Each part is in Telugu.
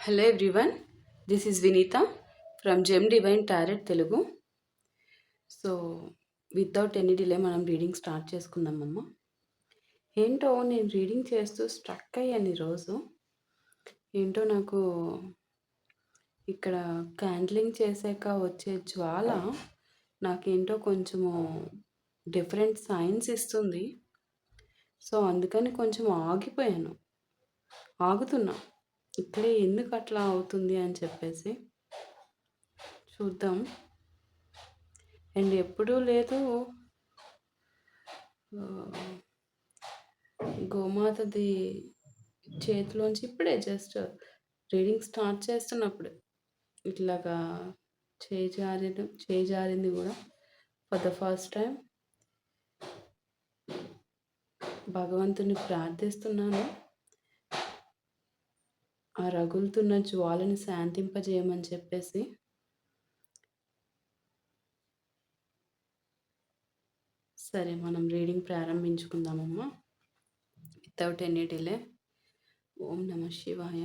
Hello everyone, this is Vinita from Gem Divine Tarot Telugu. So without any delay మనం రీడింగ్ స్టార్ట్ చేసుకుందామమ్మ. ఏంటో నేను రీడింగ్ చేస్తూ స్ట్రక్ అయ్యాను ఈరోజు. ఏంటో నాకు ఇక్కడ క్యాండ్లింగ్ చేసాక వచ్చే జ్వాల నాకేంటో కొంచెము డిఫరెంట్ సైన్స్ ఇస్తుంది. సో అందుకని కొంచెం ఆగుతున్నా ఇక్కడే ఎందుకు అట్లా అవుతుంది అని చెప్పేసి చూద్దాం. అండ్ ఎప్పుడూ లేదు గోమాతది చేతిలోంచి ఇప్పుడే జస్ట్ రీడింగ్ స్టార్ట్ చేస్తున్నప్పుడు ఇట్లాగా చేయి జారింది కూడా ఫర్ ద ఫస్ట్ టైం. భగవంతుని ప్రార్థిస్తున్నాను ఆ రగులుతున్న జ్వాలని శాంతింపజేయమని చెప్పేసి. సరే మనం రీడింగ్ ప్రారంభించుకుందామమ్మా వితౌట్ ఎనీ డిలే. ఓం నమ శివాయ,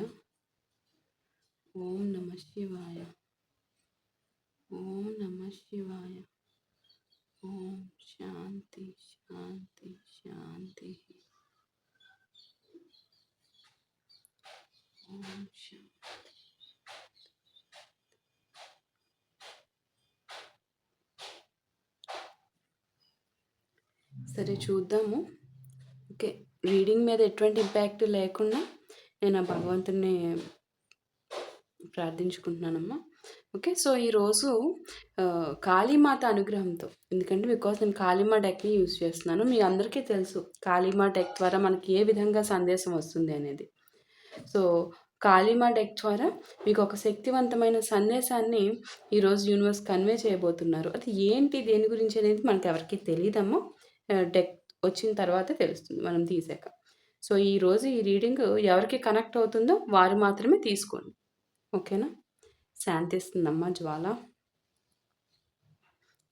ఓం నమ శివాయ, ఓం నమ శివాయ, ఓం శాంతి శాంతి శాంతి, ఓం శాంతి. సరే చూద్దాము. ఓకే, రీడింగ్ మీద ఎటువంటి ఇంపాక్ట్ లేకుండా నేను ఆ భగవంతుని ప్రార్థించుకుంటున్నానమ్మా. ఓకే, సో ఈరోజు కాళీమాత అనుగ్రహంతో, ఎందుకంటే బికాస్ నేను కాళీమా డెక్ని యూజ్ చేస్తున్నాను. మీ అందరికీ తెలుసు కాళీమా డెక్ ద్వారా మనకి ఏ విధంగా సందేశం వస్తుంది అనేది. సో కాళీమా డెక్ ద్వారా మీకు ఒక శక్తివంతమైన సందేశాన్ని ఈరోజు యూనివర్స్ కన్వే చేయబోతున్నారు. అది ఏంటి, దేని గురించి అనేది మనకు ఎవరికి తెలియదమ్మా. డెక్ వచ్చిన తర్వాత తెలుస్తుంది మనం తీసాక. సో ఈరోజు ఈ రీడింగ్ ఎవరికి కనెక్ట్ అవుతుందో వారు మాత్రమే తీసుకోండి, ఓకేనా. శాంతిస్తుందమ్మా జ్వాల.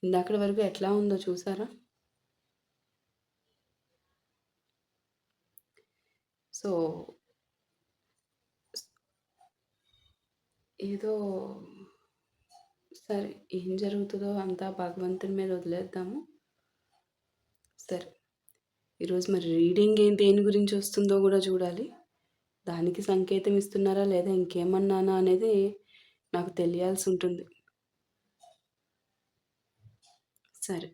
ఇందాకటి వరకు ఎట్లా ఉందో చూసారా. సో ఏదో సరే, ఏం జరుగుతుందో అంతా భగవంతుని మీద వదిలేద్దాము. సరే, ఈరోజు మరి రీడింగ్ దేని గురించి వస్తుందో కూడా చూడాలి. దానికి సంకేతం ఇస్తున్నారా లేదా ఇంకేమన్నానా అనేది నాకు తెలియాల్సి ఉంటుంది. సరే,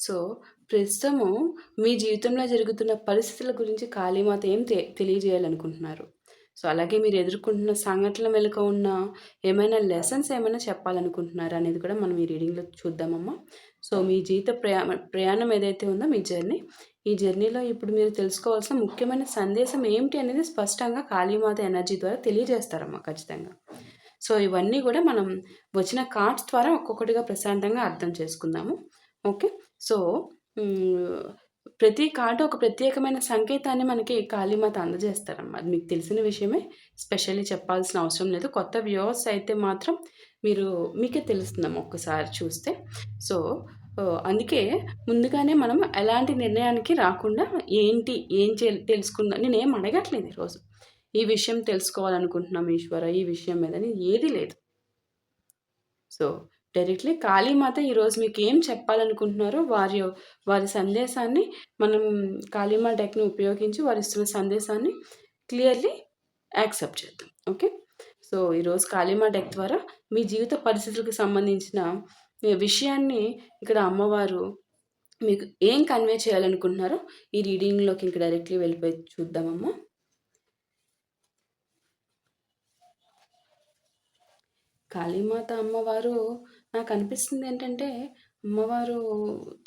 సో ప్రస్తుతము మీ జీవితంలో జరుగుతున్న పరిస్థితుల గురించి కాళీమాత ఏం తెలియజేయాలనుకుంటున్నారు. సో అలాగే మీరు ఎదుర్కొంటున్న సంఘటనల వెనుక ఉన్న ఏమైనా లెసన్స్ ఏమైనా చెప్పాలనుకుంటున్నారా అనేది కూడా మనం ఈ రీడింగ్లో చూద్దామమ్మా. సో మీ జీవిత ప్రయాణం ఏదైతే ఉందో మీ జర్నీ, ఈ జర్నీలో ఇప్పుడు మీరు తెలుసుకోవాల్సిన ముఖ్యమైన సందేశం ఏమిటి అనేది స్పష్టంగా కాళీమాత ఎనర్జీ ద్వారా తెలియజేస్తారమ్మా ఖచ్చితంగా. సో ఇవన్నీ కూడా మనం వచ్చిన కార్డ్స్ ద్వారా ఒక్కొక్కటిగా ప్రశాంతంగా అర్థం చేసుకుందాము. ఓకే, సో ప్రతి కార్డు ఒక ప్రత్యేకమైన సంకేతాన్ని మనకి కాళీమాత అందజేస్తారమ్మా. అది మీకు తెలిసిన విషయమే, స్పెషల్లీ చెప్పాల్సిన అవసరం లేదు. కొత్త వ్యూవర్స్ అయితే మాత్రం మీకే తెలుస్తుందమ్మా ఒక్కసారి చూస్తే. సో అందుకే ముందుగానే మనం ఎలాంటి నిర్ణయానికి రాకుండా ఏం తెలుసుకుందాం, నేనేం అడగట్లేదు ఈరోజు. ఈ విషయం తెలుసుకోవాలనుకుంటున్నాం ఈశ్వర, ఈ విషయం మీదని ఏది లేదు. సో డైరెక్ట్లీ కాళీమాత ఈరోజు మీకు ఏం చెప్పాలనుకుంటున్నారో వారి సందేశాన్ని మనం కాళీమా డెక్ని ఉపయోగించి వారి ఇస్తున్న సందేశాన్ని క్లియర్లీ యాక్సెప్ట్ చేద్దాం. ఓకే, సో ఈరోజు కాళీమా డెక్ ద్వారా మీ జీవిత పరిస్థితులకు సంబంధించిన విషయాన్ని ఇక్కడ అమ్మవారు మీకు ఏం కన్వే చేయాలనుకుంటున్నారో ఈ రీడింగ్లోకి ఇంక డైరెక్ట్లీ వెళ్ళిపోయి చూద్దామమ్మా. కాళీమాత అమ్మవారు నాకు అనిపిస్తుంది ఏంటంటే, అమ్మవారు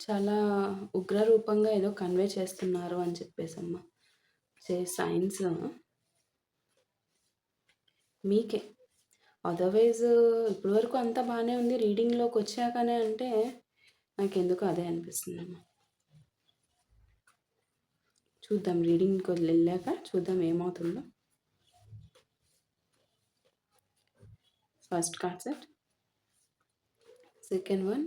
చాలా ఉగ్ర రూపంగా ఏదో కన్వే చేస్తున్నారు అని చెప్పేసి అమ్మ సైన్స్ మీకే. అదర్వైజ్ ఇప్పటి వరకు అంతా బాగానే ఉంది, రీడింగ్లోకి వచ్చాకనే అంటే నాకెందుకు అదే అనిపిస్తుంది అమ్మ. చూద్దాం, రీడింగ్కి వెళ్ళాక చూద్దాం ఏమవుతుందో. First card set, second one,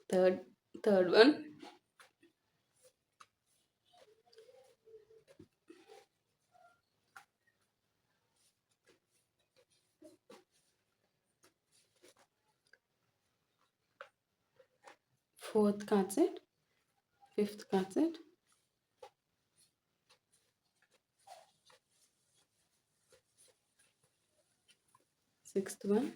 third one, 4th card set, 5th card set, 6th one,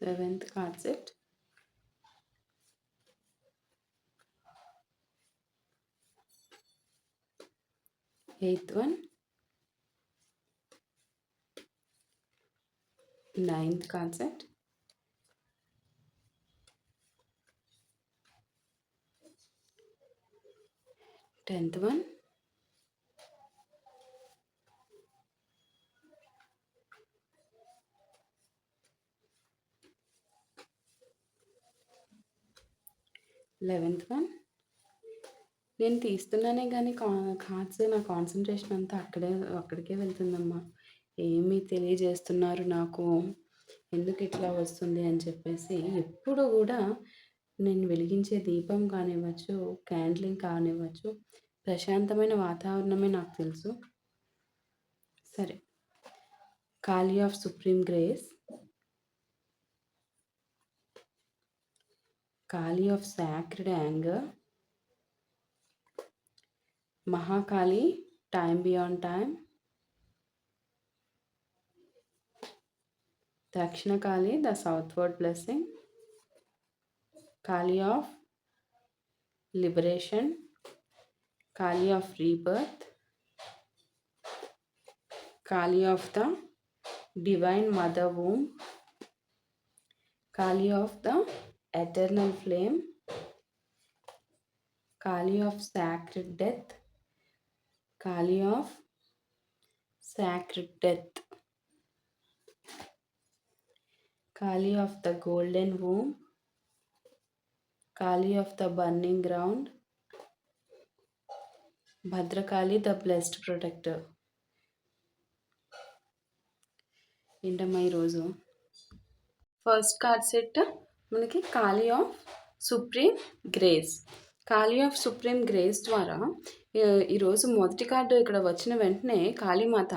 7th card set, 8th one, 9th card set, 10th one, 11th one. నేను తీస్తున్నానే కానీ కార్డ్స్ నా కాన్సన్ట్రేషన్ అంతా అక్కడికే వెళ్తుందమ్మా. ఏమి తెలియజేస్తున్నారు నాకు, ఎందుకు ఇట్లా వస్తుంది అని చెప్పేసి ఎప్పుడు కూడా నేను వెలిగించే దీపం కానివ్వచ్చు, క్యాండిలింగ్ కానివ్వచ్చు, ప్రశాంతమైన వాతావరణమే నాకు తెలుసు. సరే, Kali of supreme grace, Kali of sacred anger, Mahakali time beyond time, Dakshinakali the southward blessing, Kali of liberation, Kali of rebirth, Kali of the divine mother womb, Kali of the eternal flame, Kali of sacred death, Kali of sacred death, Kali of the golden womb, Kali of the burning ground, Bhadrakali the blessed protector. ఏంటమ్మా ఈరోజు ఫస్ట్ కార్డ్ సెట్ మనకి Kali of supreme grace. Kali of supreme grace ద్వారా ఈరోజు మొదటి కార్డు ఇక్కడ వచ్చిన వెంటనే కాళీమాత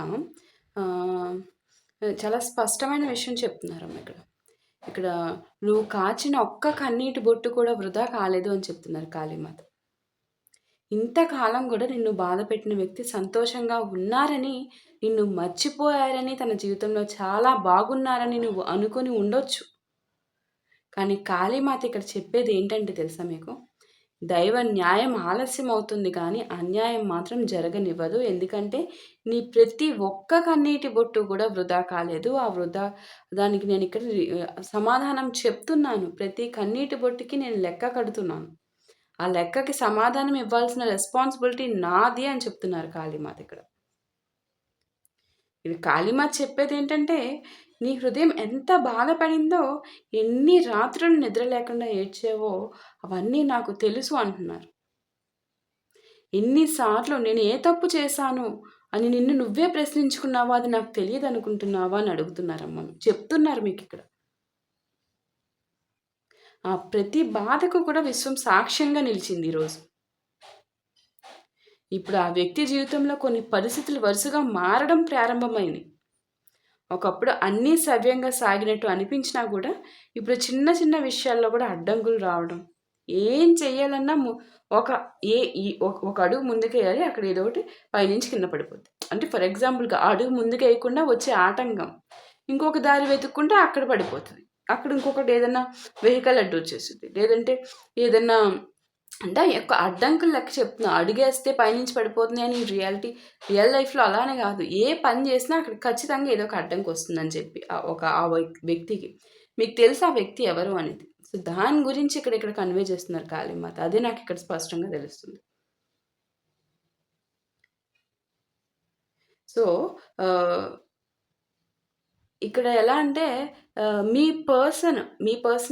చాలా స్పష్టమైన విషయం చెప్తున్నారమ్మ. ఇక్కడ నువ్వు కాచిన ఒక్క కన్నీటి బొట్టు కూడా వృధా కాలేదు అని చెప్తున్నారు కాళీమాత. ఇంతకాలం కూడా నిన్ను బాధ పెట్టిన వ్యక్తి సంతోషంగా ఉన్నారని, నిన్ను మర్చిపోయారని, తన జీవితంలో చాలా బాగున్నారని నువ్వు అనుకొని ఉండొచ్చు. కానీ కాళీమాత ఇక్కడ చెప్పేది ఏంటంటే తెలుసా మీకు, దైవ న్యాయం ఆలస్యం అవుతుంది కానీ అన్యాయం మాత్రం జరగనివ్వదు. ఎందుకంటే నీ ప్రతి ఒక్క కన్నీటి బొట్టు కూడా వృధా కాలేదు. దానికి నేను ఇక్కడ సమాధానం చెప్తున్నాను. ప్రతి కన్నీటి బొట్టుకి నేను లెక్క కడుతున్నాను. ఆ లెక్కకి సమాధానం ఇవ్వాల్సిన రెస్పాన్సిబిలిటీ నాది అని చెప్తున్నారు కాళీమాత ఇక్కడ. ఇది కాళీమాత చెప్పేది ఏంటంటే, నీ హృదయం ఎంత బాధపడిందో, ఎన్ని రాత్రులు నిద్ర లేకుండా ఏడ్చావో అవన్నీ నాకు తెలుసు అంటున్నారు. ఎన్నిసార్లు నేను ఏ తప్పు చేశాను అని నిన్ను నువ్వే ప్రశ్నించుకున్నావా, అది నాకు తెలియదు అనుకుంటున్నావా అని అడుగుతున్నారమ్మ. చెప్తున్నారు మీకు ఇక్కడ. ఆ ప్రతి బాధకు కూడా విశ్వం సాక్ష్యంగా నిలిచింది ఈరోజు. ఇప్పుడు ఆ వ్యక్తి జీవితంలో కొన్ని పరిస్థితులు వరుసగా మారడం ప్రారంభమైంది. ఒకప్పుడు అన్నీ సవ్యంగా సాగినట్టు అనిపించినా కూడా ఇప్పుడు చిన్న చిన్న విషయాల్లో కూడా అడ్డంకులు రావడం. ఏం చెయ్యాలన్నా ఒక అడుగు ముందుకేయాలి, అక్కడ ఏదో ఒకటి పైనుంచి కింద పడిపోద్ది. అంటే ఫర్ ఎగ్జాంపుల్గా అడుగు ముందుకు వేయకుండా వచ్చే ఆటంకం ఇంకొక దారి వెతుక్కుంటే అక్కడ పడిపోతుంది. అక్కడ ఇంకొకటి ఏదైనా వెహికల్ అడ్డు వచ్చేస్తుంది, లేదంటే ఏదన్నా అంటే ఎక్కువ అడ్డంకులు లెక్క చెప్తున్నా. అడుగేస్తే పైనుంచి పడిపోతుంది అని రియల్ లైఫ్లో అలానే కాదు. ఏ పని చేసినా అక్కడ ఖచ్చితంగా ఏదో ఒక అడ్డంకి వస్తుందని చెప్పి ఆ వ్యక్తికి మీకు తెలుసు ఆ వ్యక్తి ఎవరు అనేది. సో దాని గురించి ఇక్కడ కన్వే చేస్తున్నారు కాళీమాత. అదే నాకు ఇక్కడ స్పష్టంగా తెలుస్తుంది. సో ఇక్కడ ఎలా అంటే మీ పర్సన్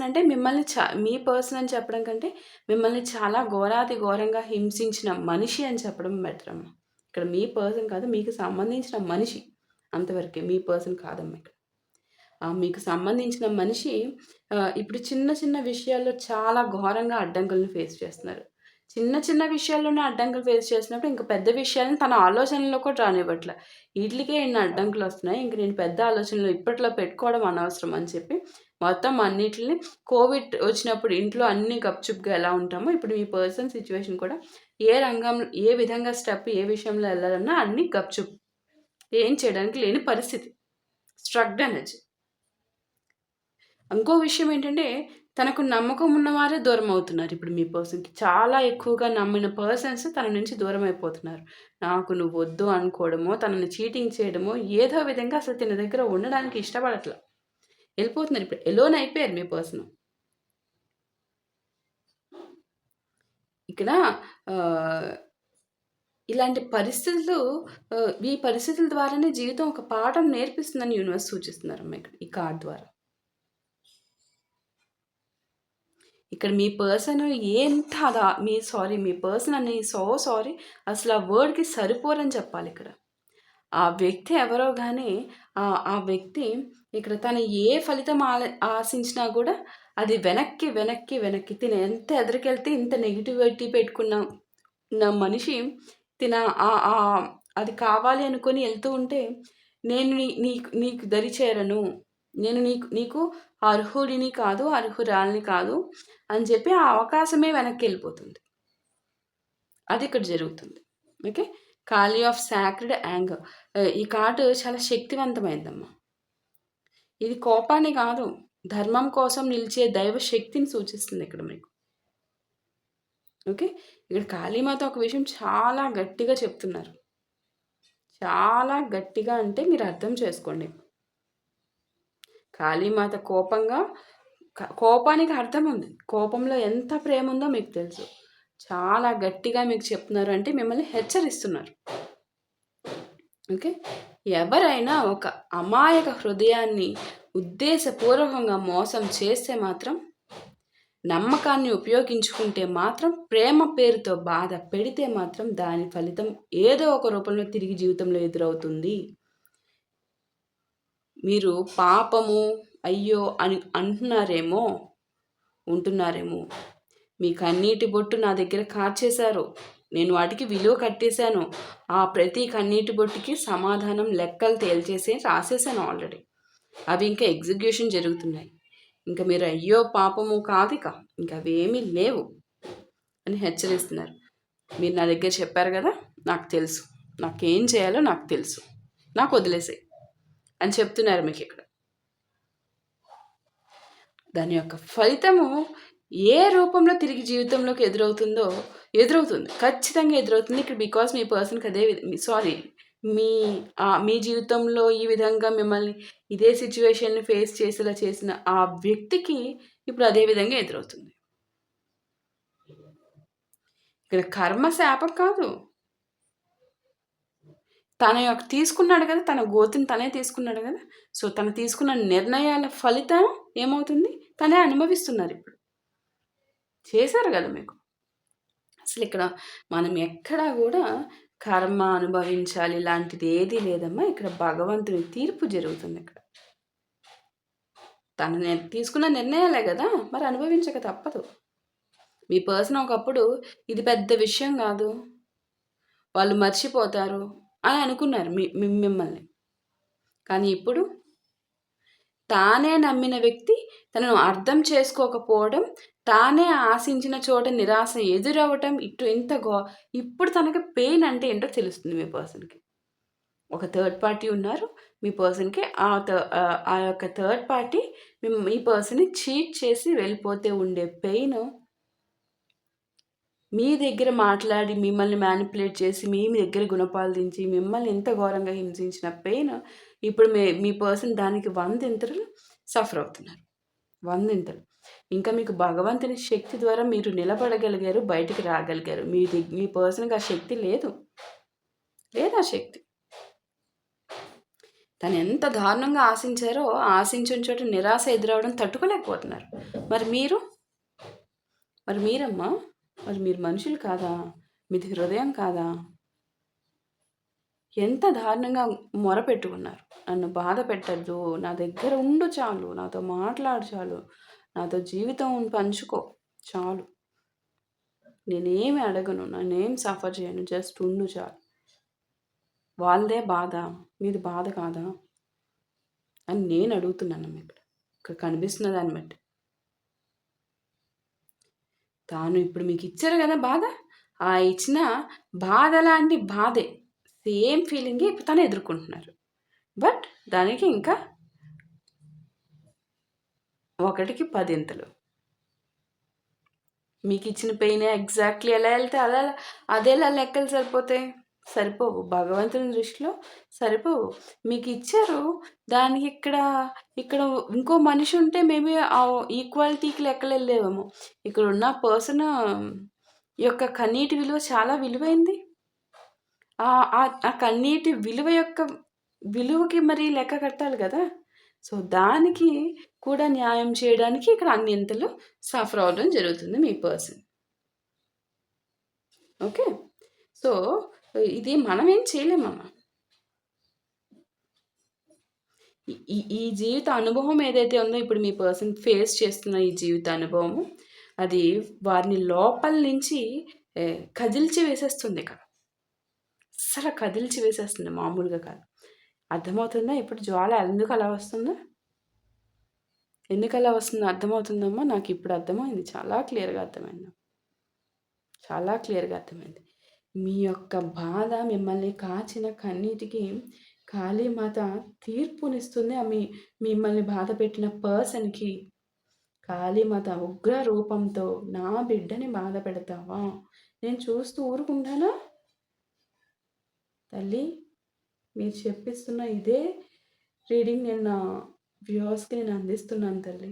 అంటే మిమ్మల్ని మీ పర్సన్ అని చెప్పడం కంటే మిమ్మల్ని చాలా ఘోరాతి ఘోరంగా హింసించిన మనిషి అని చెప్పడం బెటర్ అమ్మ. ఇక్కడ మీ పర్సన్ కాదు, మీకు సంబంధించిన మనిషి అంతవరకే, మీ పర్సన్ కాదమ్మా. ఇక్కడ మీకు సంబంధించిన మనిషి ఇప్పుడు చిన్న చిన్న విషయాల్లో చాలా ఘోరంగా అడ్డంకులను ఫేస్ చేస్తున్నారు. చిన్న చిన్న విషయాల్లోనే అడ్డంకులు ఫేస్ చేసినప్పుడు ఇంక పెద్ద విషయాలను తన ఆలోచనలో కూడా రానివ్వట్ల. ఈట్లికే ఇన్ని అడ్డంకులొస్తున్నాయి. ఇంక నేను పెద్ద ఆలోచనలు ఇప్పట్లో పెట్టుకోవడం అనవసరం అని చెప్పి మొత్తం అన్నిటిని కోవిడ్ వచ్చినప్పుడు ఇంట్లో అన్నీ గప్‌చుప్‌గా ఎలా ఉంటామో ఇప్పుడు మీ పర్సన్ సిట్యుయేషన్ కూడా ఏ విధంగా స్టెప్ ఏ విషయంలో ఎళ్ళాలన్నా అన్నీ గప్‌చుప్. ఏం చేయడానికి లేని పరిస్థితి. స్ట్రక్డ్ ఎనర్జీ. ఇంకో విషయం ఏంటంటే, తనకు నమ్మకం ఉన్నవారే దూరమవుతున్నారు ఇప్పుడు మీ పర్సన్‌కి. చాలా ఎక్కువగా నమ్మిన పర్సన్స్ తన నుంచి దూరమైపోతున్నారు. నాకు నువ్వొద్దు అనుకోవడమో, తనని చీటింగ్ చేయడమో, ఏదో విధంగా అసలు తిన దగ్గర ఉండడానికి ఇష్టపడట్ల. ఎళ్ళిపోతున్నారు ఇప్పుడు. ఎలోన్ అయిపోయారు మీ పర్సన్. ఇక్కడ ఆహ్, ఇలాంటి పరిస్థితులు ఈ పరిస్థితుల ద్వారానే జీవితం ఒక పాఠం నేర్పిస్తుందని యూనివర్స్ సూచిస్తున్నారమ్మా ఇక్కడ ఈ కార్డ్ ద్వారా. ఇక్కడ మీ పర్సన్ ఎంత అదా మీ పర్సన్ అని సారీ అసలు ఆ వర్డ్‌కి సరిపోరని చెప్పాలిక్కడ. ఆ వ్యక్తి ఎవరో గానీ ఆ వ్యక్తి ఇక్కడ తను ఏ ఫలితం ఆశించినా గూడా అది వెనక్కి తిను ఎంత ఎదరికెళ్తే ఇంత నెగటివిటీ పెట్టుకున్న మనిషి తిన అది కావాలి అనుకోని ఎళ్తూ ఉంటే నేను నీకు దరి చేరను. నేను నీకు అర్హుడిని కాదు, అర్హురాలిని కాదు అని చెప్పి ఆ అవకాశమే వెనక్కెళ్ళిపోతుంది. అది ఇక్కడ జరుగుతుంది. ఓకే. ఖాళీ ఆఫ్ సాక్రెడ్ యాంగర్. ఈ కార్డ్ చాలా శక్తివంతమైనదమ్మా. ఇది కోపాన్ని కాదు, ధర్మం కోసం నిలిచే దైవ శక్తిని సూచిస్తుంది ఇక్కడ మీకు. ఓకే. ఇక్కడ కాళీమాత ఒక విషయం చాలా గట్టిగా చెప్తున్నారు. చాలా గట్టిగా అంటే మీరు అర్థం చేసుకోండి. కాళీమాత కోపానికి అర్థం ఉంది. కోపంలో ఎంత ప్రేమ ఉందో మీకు తెలుసు. చాలా గట్టిగా మీకు చెప్తున్నారు అంటే మిమ్మల్ని హెచ్చరిస్తున్నారు. ఓకే. ఎవరైనా ఒక అమాయక హృదయాన్ని ఉద్దేశపూర్వకంగా మోసం చేస్తే మాత్రం, నమ్మకాన్ని ఉపయోగించుకుంటే మాత్రం, ప్రేమ పేరుతో బాధ పెడితే మాత్రం దాని ఫలితం ఏదో ఒక రూపంలో తిరిగి జీవితంలో ఎదురవుతుంది. మీరు పాపము, అయ్యో అని ఉంటున్నారేమో. మీ కన్నీటి బొట్టు నా దగ్గర కార్చేశారు. నేను వాటికి విలువ కట్టేశాను. ఆ ప్రతి కన్నీటి బొట్టుకి సమాధానం లెక్కలు తేల్చేసి రాసేసాను ఆల్రెడీ. అవి ఇంకా ఎగ్జిక్యూషన్ జరుగుతున్నాయి. ఇంకా మీరు అయ్యో పాపము కాదిక. ఇంకా అవేమీ లేవు అని హెచ్చరిస్తున్నారు. మీరు నా దగ్గర చెప్పారు కదా, నాకు తెలుసు. నాకేం చేయాలో నాకు తెలుసు. నాకు వదిలేసేయి అని చెప్తున్నారు మీకు ఇక్కడ. దాని యొక్క ఫలితము ఏ రూపంలో తిరిగి జీవితంలోకి ఎదురవుతుంది. ఖచ్చితంగా ఎదురవుతుంది. ఇక్కడ బికాస్ మీ పర్సన్‌కి మీ జీవితంలో ఈ విధంగా మిమ్మల్ని ఇదే సిట్యుయేషన్‌ని ఫేస్ చేసేలా చేసిన ఆ వ్యక్తికి ఇప్పుడు అదే విధంగా ఎదురవుతుంది. ఇక్కడ కర్మ శాపం కాదు. తీసుకున్నాడు కదా, తన గోతిని తనే తీసుకున్నాడు కదా. సో, తను తీసుకున్న నిర్ణయాల ఫలితం ఏమవుతుంది? తనే అనుభవిస్తున్నారు ఇప్పుడు. చేశారు కదా మీకు. అసలు ఇక్కడ మనం ఎక్కడా కూడా కర్మ అనుభవించాలి ఇలాంటిది ఏదీ లేదమ్మా. ఇక్కడ భగవంతుని తీర్పు జరుగుతుంది ఇక్కడ. తను తీసుకున్న నిర్ణయాలే కదా, మరి అనుభవించక తప్పదు. మీ పర్సన్ ఒకప్పుడు ఇది పెద్ద విషయం కాదు, వాళ్ళు మర్చిపోతారు అని అనుకున్నారు మిమ్మల్ని. కానీ ఇప్పుడు తానే నమ్మిన వ్యక్తి తనను అర్థం చేసుకోకపోవడం, తానే ఆశించిన చోట నిరాశ ఎదురవ్వటం, ఇప్పుడు తనకి పెయిన్ అంటే ఏంటో తెలుస్తుంది మీ పర్సన్‌కి. ఒక థర్డ్ పార్టీ ఉన్నారు మీ పర్సన్‌కి. ఆ యొక్క థర్డ్ పార్టీ మీ పర్సన్‌ని చీట్ చేసి వెళ్ళిపోతే ఉండే పెయిన్, మీ దగ్గర మాట్లాడి మిమ్మల్ని మ్యానిపులేట్ చేసి మీ దగ్గర గుణపాలు దించి మిమ్మల్ని ఎంత ఘోరంగా హింసించిన పెయిన్ ఇప్పుడు మీ పర్సన్ దానికి 100 సఫర్ అవుతున్నారు. 100. ఇంకా మీకు భగవంతుని శక్తి ద్వారా మీరు నిలబడగలిగారు, బయటికి రాగలిగారు. మీ పర్సన్‌కి ఆ శక్తి లేదు. ఆ శక్తి. తను ఎంత దారుణంగా ఆశించారో, ఆశించిన చోట నిరాశ ఎదురవ్వడం తట్టుకోలేకపోతున్నారు. మరి మీరమ్మా, మరి మీరు మనుషులు కాదా? మీది హృదయం కాదా? ఎంత దారుణంగా మొరపెట్టుకున్నారు. నన్ను బాధ పెట్టద్దు. నా దగ్గర ఉండు చాలు. నాతో మాట్లాడు చాలు. నాతో జీవితం పంచుకో చాలు. నేనేమి అడగను. నేనేం సఫర్ చేయను. జస్ట్ ఉండు చాలు. వాళ్ళదే బాధ. మీది బాధ కాదా? అని నేను అడుగుతున్నానమ్మ ఇక్కడ. ఇక్కడ కనిపిస్తున్న దాన్ని బట్టి. తాను ఇప్పుడు మీకిచ్చారు గదా బాధ. ఆ ఇచ్చిన బాధ లాంటి బాధే. సేమ్ ఫీలింగే ఇప్పుడు తను ఎదుర్కొంటున్నారు. బట్ దానికి ఇంకా 1కి 10 మీకిచ్చిన పెయినే ఎగ్జాక్ట్‌లీ ఎలా ఎళ్తే అదెలా లెక్కలు సరిపోతాయి? సరిపోవు. భగవంతుని దృష్టిలో సరిపోవు. మీకిచ్చారు. దానికి ఇక్కడ ఇంకో మనిషి ఉంటే మేబీ ఈక్వాలిటీకి లెక్కలెళ్ళేవేమో. ఇక్కడున్న పర్సన్ యొక్క కన్నీటి విలువ చాలా విలువైంది. ఆ కన్నీటి విలువకి మరి లెక్క కట్టాలి గదా! సో, దానికి కూడా న్యాయం చేయడానికి ఇక్కడ అన్నింతలు సఫర్ అవ్వడం జరుగుతుంది మీ పర్సన్. ఓకే. సో, ఇది మనమేం చేయలేమమ్మా. ఈ జీవిత అనుభవం ఏదైతే ఉందో ఇప్పుడు మీ పర్సన్ ఫేస్ చేస్తున్న ఈ జీవిత అనుభవము, అది వారిని లోపల నుంచి కదిల్చి వేసేస్తుంది ఇక్కడ. అస్సలు కదిల్చి వేసేస్తుంది, మామూలుగా కాదు. అర్థమవుతుందా ఇప్పుడు జ్వాల ఎందుకు అలా వస్తుందో? ఎందుకు అలా వస్తుందో అర్థమవుతుందమ్మా? నాకు ఇప్పుడు అర్థమైంది. చాలా క్లియర్‌గా అర్థమైంది. చాలా క్లియర్‌గా అర్థమైంది. మీ యొక్క బాధ, మిమ్మల్ని కాచిన కన్నీటికి కాళీమాత తీర్పునిస్తుంది. మిమ్మల్ని బాధపెట్టిన పర్సన్‌కి కాళీమాత ఉగ్ర రూపంతో, నా బిడ్డని బాధ పెడతావా? నేను చూస్తూ ఊరుకుంటానా? తల్లి, మీరు చెప్పిస్తున్న ఇదే రీడింగ్ నేను నా వ్యూవర్స్‌కి నేను అందిస్తున్నాను తల్లి.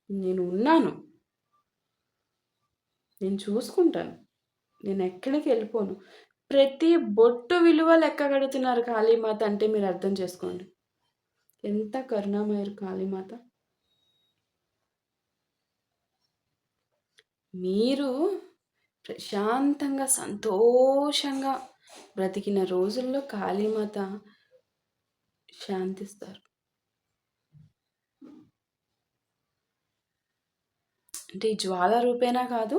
నేను ఉన్నాను. నేను చూసుకుంటాను. నేను ఎక్కడికి వెళ్ళిపోను. ప్రతి బొట్టు విలువ లెక్క కడుతున్నారు కాళీమాత అంటే మీరు అర్థం చేసుకోండి. ఎంత కరుణామయురు కాళీమాత. మీరు ప్రశాంతంగా, సంతోషంగా బ్రతికిన రోజుల్లో కాళీమాత శాంతిస్తారు. అంటే ఈ జ్వాల రూపేణా కాదు,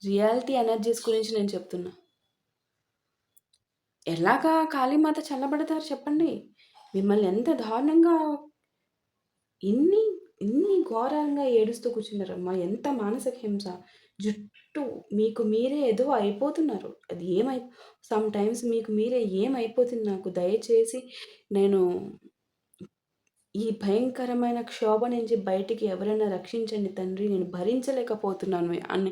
రియాలిటీ ఎనర్జీస్ గురించి నేను చెప్తున్నా. ఎలాగా కాళీమాత చల్లబడతారు చెప్పండి? మిమ్మల్ని ఎంత దారుణంగా ఇన్ని ఇన్ని ఘోరంగా ఏడుస్తూ కూర్చున్నారమ్మా. ఎంత మానసిక హింస. జుట్టు మీకు మీరే ఏదో అయిపోతున్నారు. అది సమ్ టైమ్స్ మీకు మీరే ఏమైపోతుంది నాకు దయచేసి నేను ఈ భయంకరమైన క్షోభ నుంచి బయటికి ఎవరైనా రక్షించండి తండ్రి, నేను భరించలేకపోతున్నాను అని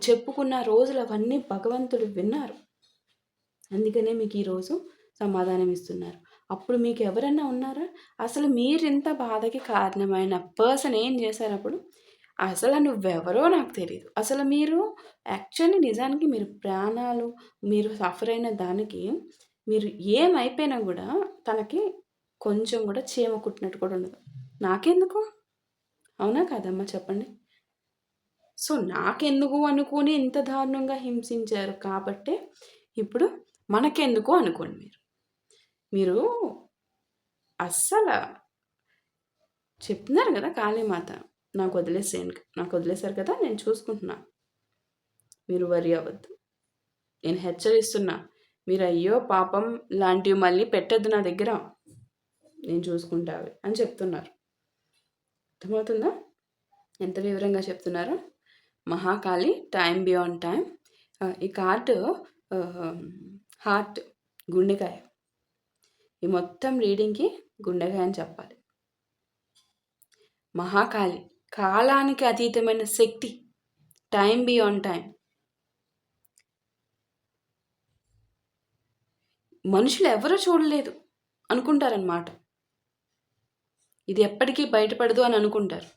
చెప్పుకున్న రోజులు అవన్నీ భగవంతుడు విన్నారు. అందుకనే మీకు ఈరోజు సమాధానం ఇస్తున్నారు. అప్పుడు మీకు ఎవరన్నా ఉన్నారా? అసలు మీరింత బాధకి కారణమైన పర్సన్ ఏం చేశారు అప్పుడు? అసలు నువ్వెవరో నాకు తెలీదు. అసలు మీరు యాక్చువల్లీ నిజానికి మీరు ప్రాణాలు మీరు సఫర్ అయిన దానికి మీరు ఏమైపోయినా కూడా తనకి కొంచెం కూడా చీమ కుట్టినట్టు కూడా ఉండదు. నాకెందుకు? అవునా కాదమ్మా చెప్పండి? సో, నాకెందుకు అనుకుని ఇంత దారుణంగా హింసించారు కాబట్టే ఇప్పుడు మనకెందుకు అనుకోండి మీరు. మీరు అస్సల చెప్తున్నారు కదా కాళీమాత, నాకు వదిలేసారు కదా, నేను చూసుకుంటున్నా. మీరు వరి అవ్వద్దు. నేను హెచ్చరిస్తున్నా. మీరు అయ్యో పాపం లాంటివి మళ్ళీ పెట్టద్దు నా దగ్గర, నేను చూసుకుంటా అవి అని చెప్తున్నారు. అర్థమవుతుందా ఎంత వివరంగా చెప్తున్నారో? Mahakali, time beyond time. ఈ కార్డు హార్ట్, గుండెకాయ. ఈ మొత్తం రీడింగ్కి గుండెకాయ అని చెప్పాలి. మహాకాళి, కాలానికి అతీతమైన శక్తి, టైం బియాండ్ టైం. మనుషులు ఎవరూ చూడలేదు అనుకుంటారనమాట. ఇది ఎప్పటికీ బయటపడదు అని అనుకుంటారు.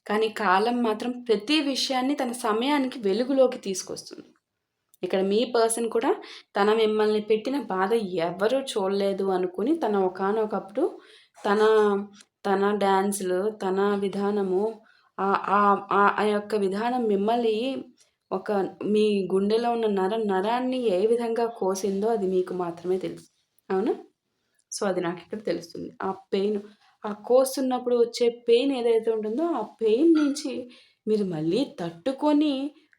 కానీ కాలం మాత్రం ప్రతి విషయాన్ని తన సమయానికి వెలుగులోకి తీసుకొస్తుంది. ఇక్కడ మీ పర్సన్ కూడా తన మిమ్మల్ని పెట్టిన బాధ ఎవరూ చూడలేదు అనుకుని తన ఒకానొకప్పుడు తన డ్యాన్సులు, తన విధానము, ఆ యొక్క విధానం మిమ్మల్ని ఒక మీ గుండెలో ఉన్న నరాన్ని ఏ విధంగా కోసిందో అది మీకు మాత్రమే తెలుసు. అవునా? సో, అది నాకిక్కడ తెలుస్తుంది. ఆ పెయిన్, ఆ కోస్తున్నప్పుడు వచ్చే పెయిన్ ఏదైతే ఉంటుందో, ఆ పెయిన్ నుంచి మీరు మళ్ళీ తట్టుకొని,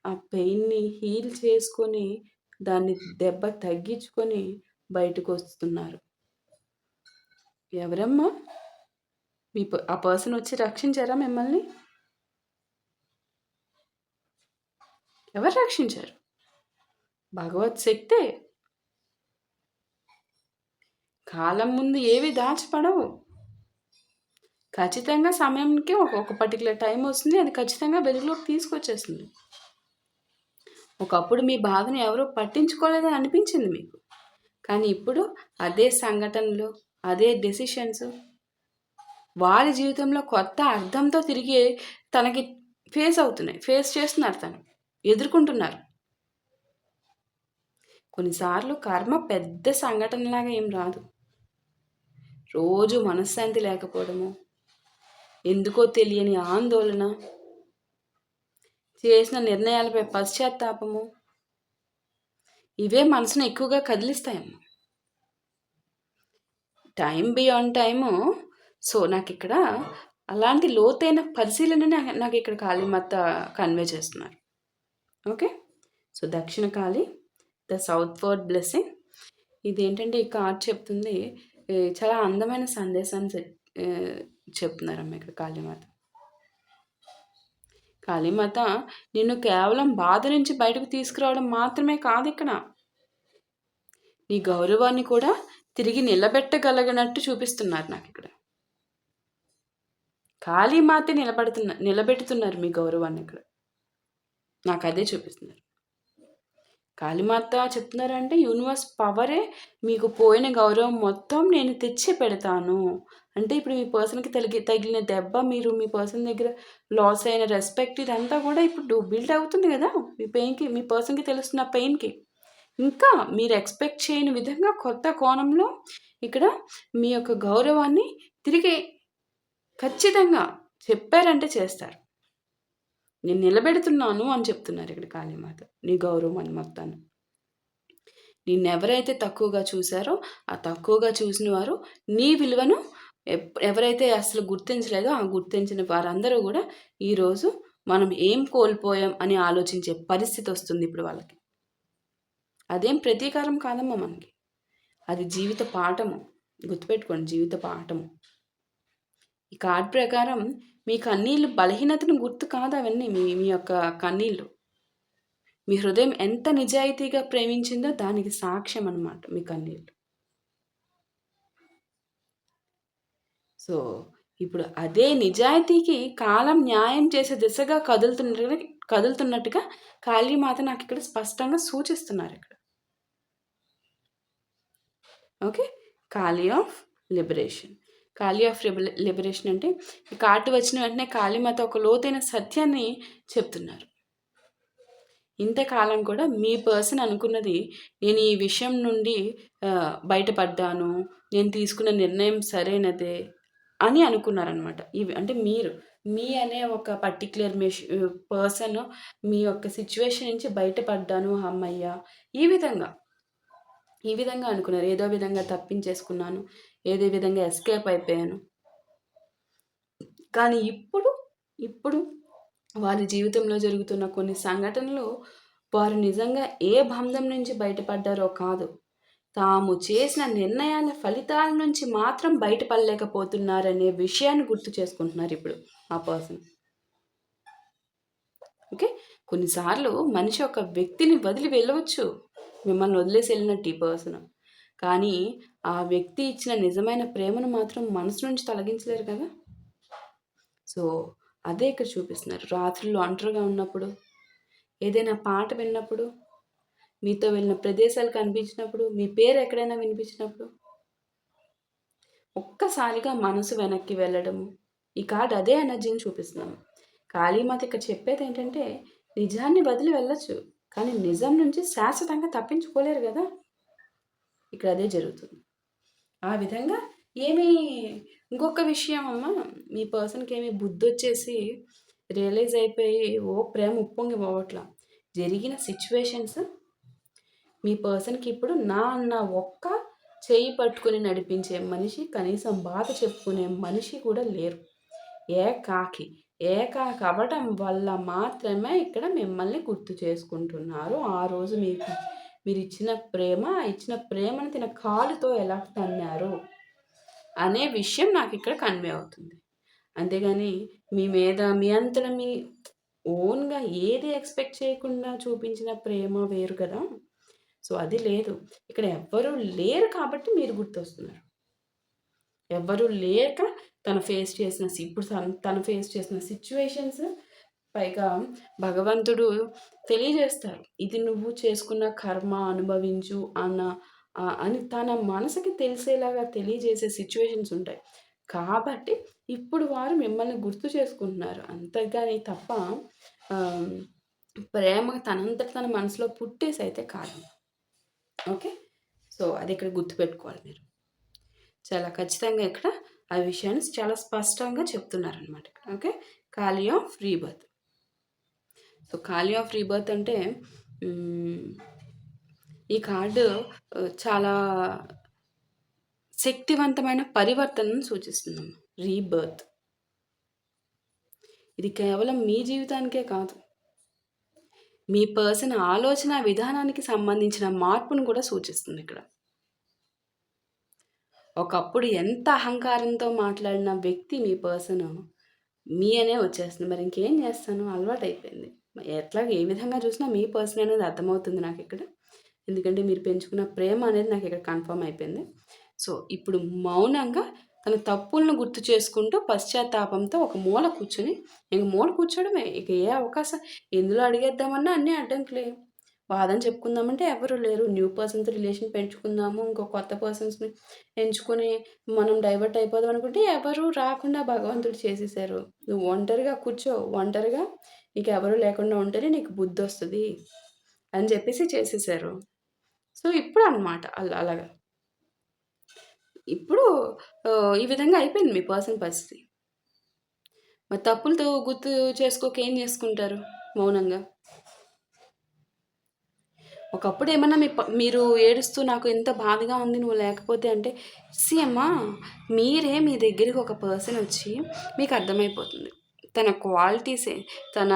ఆ పెయిన్‌ని హీల్ చేసుకొని, దాన్ని దెబ్బ తగ్గించుకొని బయటకొస్తున్నారు. ఎవరమ్మా? ఆ పర్సన్ వచ్చి రక్షించారా మిమ్మల్ని? ఎవరు రక్షించారు? భగవత్ శక్తే. కాలం ముందు ఏవి దాచిపడవు. ఖచ్చితంగా సమయానికి ఒక పర్టిక్యులర్ టైం వస్తుంది. అది ఖచ్చితంగా వెలుగులోకి తీసుకొచ్చేస్తుంది. ఒకప్పుడు మీ బాధని ఎవరు పట్టించుకోలేదని అనిపించింది మీకు. కానీ ఇప్పుడు అదే సంఘటనలు, అదే డెసిషన్స్ వారి జీవితంలో కొత్త అర్థంతో తిరిగి తనకి ఫేస్ చేస్తున్నారు తను. ఎదుర్కొంటున్నారు. కొన్నిసార్లు కర్మ పెద్ద సంఘటనలాగా ఏం రాదు. రోజు మనశ్శాంతి లేకపోవడము, ఎందుకో తెలియని ఆందోళన, చేసిన నిర్ణయాలపై పశ్చాత్తాపము, ఇవే మనసును ఎక్కువగా కదిలిస్తాయమ్మా. Time beyond time. సో, నాకిక్కడ అలాంటి లోతైన పరిశీలననే నాకు ఇక్కడ కాళీమాత కన్వే చేస్తున్నారు. Okay. So, Dakshina Kali, the సౌత్‌వర్డ్ blessing. ఇదేంటంటే ఈ కార్డ్ చెప్తుంది చాలా అందమైన సందేశాన్ని చెప్తున్నారమ్మ ఇక్కడ కాళీమాత. కాళీమాత నిన్ను కేవలం బాధ నుంచి బయటకు తీసుకురావడం మాత్రమే కాదు ఇక్కడ. నీ గౌరవాన్ని కూడా తిరిగి నిలబెట్టగలిగినట్టు చూపిస్తున్నారు నాకిక్కడ. కాళీమాత నిలబెడుతున్నారు మీ గౌరవాన్ని ఇక్కడ. నాకు అదే చూపిస్తున్నారు. కాళీమాత చెప్తున్నారంటే యూనివర్స్ పవరే మీకు పోయిన గౌరవం మొత్తం నేను తెచ్చి పెడతాను. అంటే ఇప్పుడు మీ పర్సన్‌కి తగిలిన దెబ్బ, మీరు మీ పర్సన్ దగ్గర లాస్ అయిన రెస్పెక్ట్ ఇదంతా కూడా ఇప్పుడు బిల్డ్ అవుతుంది కదా! మీ పర్సన్‌కి తెలుస్తున్న పెయిన్‌కి. ఇంకా మీరు ఎక్స్‌పెక్ట్ చేయని విధంగా కొత్త కోణంలో ఇక్కడ మీ యొక్క గౌరవాన్ని తిరిగి ఖచ్చితంగా చెప్పారంటే చేస్తారు. నేను నిలబెడుతున్నాను అని చెప్తున్నారు ఇక్కడ కాళీమాత. నీ గౌరవాన్ని మొత్తాన్ని. నిన్నెవరైతే తక్కువగా చూసారో, ఆ తక్కువగా చూసిన వారు నీ విలువను ఎవరైతే అసలు గుర్తించలేదో, ఆ గుర్తించిన వారందరూ కూడా ఈరోజు మనం ఏం కోల్పోయాం అని ఆలోచించే పరిస్థితి వస్తుంది ఇప్పుడు వాళ్ళకి. అదేం ప్రతీకారం కాదమ్మా మనకి. అది జీవిత పాఠము. గుర్తుపెట్టుకోండి, జీవిత పాఠము. ఈ కార్డ్ ప్రకారం మీ కన్నీళ్ళు బలహీనతను గుర్తు కాదు అవన్నీ. మీ యొక్క కన్నీళ్ళు మీ హృదయం ఎంత నిజాయితీగా ప్రేమించిందో దానికి సాక్ష్యం అన్నమాట మీ కన్నీళ్ళు. సో, ఇప్పుడు అదే నిజాయితీకి కాలం న్యాయం చేసే దిశగా కదులుతున్నట్టుగా కాళీమాత నాకు ఇక్కడ స్పష్టంగా సూచిస్తున్నారు ఇక్కడ. Okay. Kali of liberation. Kali of liberation అంటే ఈ కార్డు వచ్చిన వెంటనే కాళీమాత ఒక లోతైన సత్యాన్ని చెప్తున్నారు. ఇంతకాలం కూడా మీ పర్సన్ అనుకున్నది నేను ఈ విషయం నుండి బయటపడ్డాను, నేను తీసుకున్న నిర్ణయం సరైనదే అని అనుకున్నారనమాట. అంటే మీ అనే ఒక పర్టిక్యులర్ పర్సన్ మీ యొక్క సిచ్యువేషన్ నుంచి బయటపడ్డాను హమ్మయ్య ఈ విధంగా అనుకున్నారు. ఏదో విధంగా తప్పించేసుకున్నాను, ఏదో విధంగా ఎస్కేప్ అయిపోయాను. కానీ ఇప్పుడు వారి జీవితంలో జరుగుతున్న కొన్ని సంఘటనలు వారు నిజంగా ఏ బంధం నుంచి బయటపడ్డారో కాదు, తాము చేసిన నిర్ణయాల ఫలితాల నుంచి మాత్రం బయటపడలేకపోతున్నారనే విషయాన్ని గుర్తు చేసుకుంటున్నారు ఇప్పుడు ఆ పర్సన్. ఓకే. కొన్నిసార్లు మనిషి ఒక వ్యక్తిని వదిలి వెళ్ళవచ్చు, మిమ్మల్ని వదిలేసి వెళ్ళినట్టు ఈ పర్సన్. కానీ ఆ వ్యక్తి ఇచ్చిన నిజమైన ప్రేమను మాత్రం మనసు నుంచి తొలగించలేరు కదా. సో, అదే ఇక్కడ చూపిస్తున్నారు. రాత్రుల్లో ఒంటరిగా ఉన్నప్పుడు, ఏదైనా పాట విన్నప్పుడు, మీతో వెళ్ళిన ప్రదేశాలు కనిపించినప్పుడు, మీ పేరు ఎక్కడైనా వినిపించినప్పుడు ఒక్కసారిగా మనసు వెనక్కి వెళ్ళడము. ఈ కార్డ్ అదే ఎనర్జీని చూపిస్తున్నాము. కాళీమాత ఇక్కడ చెప్పేది ఏంటంటే నిజాన్ని వదిలి వెళ్ళొచ్చు, కానీ నిజం నుంచి శాశ్వతంగా తప్పించుకోలేరు కదా. ఇక్కడ అదే జరుగుతుంది. ఆ విధంగా ఇంకొక విషయం అమ్మ, మీ పర్సన్కి బుద్ధి వచ్చేసి రియలైజ్ అయిపోయి ప్రేమ ఉప్పొంగి పోవట్లా. జరిగిన సిచ్యువేషన్స్ మీ పర్సన్‌కి ఇప్పుడు నా అన్న ఒక్క చెయ్యి పట్టుకొని నడిపించే మనిషి, కనీసం బాధ చెప్పుకునే మనిషి కూడా లేరు. ఏకాకి. ఏకాకి అవ్వటం వల్ల మాత్రమే ఇక్కడ మిమ్మల్ని గుర్తు చేసుకుంటున్నారు. ఆ రోజు మీరిచ్చిన ప్రేమ, ఇచ్చిన ప్రేమను తన కాలుతో ఎలా తన్నారు అనే విషయం నాకిక్కడ కన్వే అవుతుంది. అంతేగాని మీ మీద మీ అంతట మీ ఓన్‌గా ఏది ఎక్స్‌పెక్ట్ చేయకుండా చూపించిన ప్రేమ వేరు కదా! సో, అది లేదు. ఇక్కడ ఎవ్వరు లేరు కాబట్టి మీరు గుర్తొస్తున్నారు. ఎవ్వరు లేక ఇప్పుడు తను ఫేస్ చేసిన సిట్యుయేషన్స్, పైగా భగవంతుడు తెలియజేస్తారు. ఇది నువ్వు చేసుకున్న కర్మ అనుభవించు అని తన మనసుకి తెలిసేలాగా తెలియజేసే సిట్యుయేషన్స్ ఉంటాయి. కాబట్టి ఇప్పుడు వారు మిమ్మల్ని గుర్తు చేసుకుంటున్నారు. అంతేగాని తప్ప ఆహ్, ప్రేమ తనంతట తన మనసులో పుట్టేసైతే కాదు. ఓకే. సో, అది ఇక్కడ గుర్తుపెట్టుకోవాలి మీరు. చాలా ఖచ్చితంగా ఇక్కడ ఆ విషయాన్ని చాలా స్పష్టంగా చెప్తున్నారనమాట ఇక్కడ. ఓకే. ఖాళీ ఆఫ్ రీబర్త్. సో, ఖాళీ ఆఫ్ రీబర్త్ అంటే ఈ కార్డు చాలా శక్తివంతమైన పరివర్తనను సూచిస్తుంది. రీబర్త్. ఇది కేవలం మీ జీవితానికే కాదు, మీ పర్సన్ ఆలోచన విధానానికి సంబంధించిన మార్పును కూడా సూచిస్తుంది ఇక్కడ. ఒకప్పుడు ఎంత అహంకారంతో మాట్లాడిన వ్యక్తి మీ పర్సన్ మీ అనే వచ్చేస్తుంది. మరి ఇంకేం చేస్తాను, అలవాటైపోయింది. ఏ విధంగా చూసినా మీ పర్సన్ అనేది అర్థమవుతుంది నాకు ఇక్కడ. ఎందుకంటే మీరు పెంచుకున్న ప్రేమ అనేది నాకు ఇక్కడ కన్ఫర్మ్ అయిపోయింది. సో, ఇప్పుడు మౌనంగా తన తప్పులను గుర్తు చేసుకుంటూ పశ్చాత్తాపంతో ఒక మూల కూర్చొని, ఇంక మూల కూర్చోవడమే. ఇక ఏ అవకాశం ఎందులో అడిగేద్దామన్నా అన్నీ అడ్డంకులే. బాధని చెప్పుకుందామంటే ఎవరు లేరు. న్యూ పర్సన్‌తో రిలేషన్ పెంచుకుందాము, ఇంకో కొత్త పర్సన్స్‌ని ఎంచుకొని మనం డైవర్ట్ అయిపోదాం అనుకుంటే ఎవరు రాకుండా భగవంతుడు చేసేసారు. నువ్వు ఒంటరిగా కూర్చో, ఒంటరిగా నీకెవరు లేకుండా ఉంటేనే నీకు బుద్ధొస్తది అని చెప్పేసి చేసేసారు. సో, ఇప్పుడు అనమాట అలాగా. ఇప్పుడు ఈ విధంగా అయిపోయింది మీ పర్సన్ పరిస్థితి. మరి తప్పులతో గుర్తు చేసుకోక ఏం చేసుకుంటారు మౌనంగా? ఒకప్పుడు ఏమన్నా మీరు ఏడుస్తూ నాకు ఎంత బాధగా ఉంది నువ్వు లేకపోతే అంటే, అమ్మా మీరే మీ దగ్గరికి ఒక పర్సన్ వచ్చి మీకు అర్థమైపోతుంది. తన క్వాలిటీసే, తన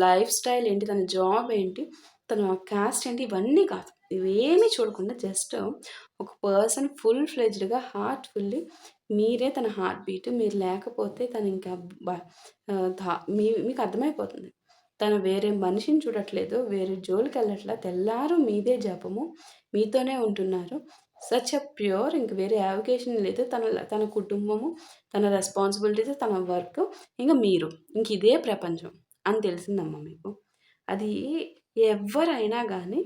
లైఫ్ స్టైల్ ఏంటి, తన జాబ్ ఏంటి, తన క్యాస్ట్ ఏంటి, ఇవన్నీ కాదు. ఇవేమీ చూడకుండా జస్ట్ ఒక పర్సన్ ఫుల్ ఫ్లెడ్జ్డ్‌గా హార్ట్‌ఫుల్లీ మీరే తన హార్ట్ బీట్. మీరు లేకపోతే తను ఇంకా బ మీకు అర్థమైపోతుంది. తను వేరే మనిషిని చూడట్లేదు, వేరే జోలికెళ్ళట్లా. తెల్లారు మీదే జపము, మీతోనే ఉంటున్నారు. Such a pure. ఇంక వేరే యావిగేషన్ లేదు. తన కుటుంబము, తన రెస్పాన్సిబిలిటీస్, తన వర్క్, ఇంక మీరు. ఇంక ఇదే ప్రపంచం అని తెలిసిందమ్మా మీకు. అది ఎవ్వరైనా గానీ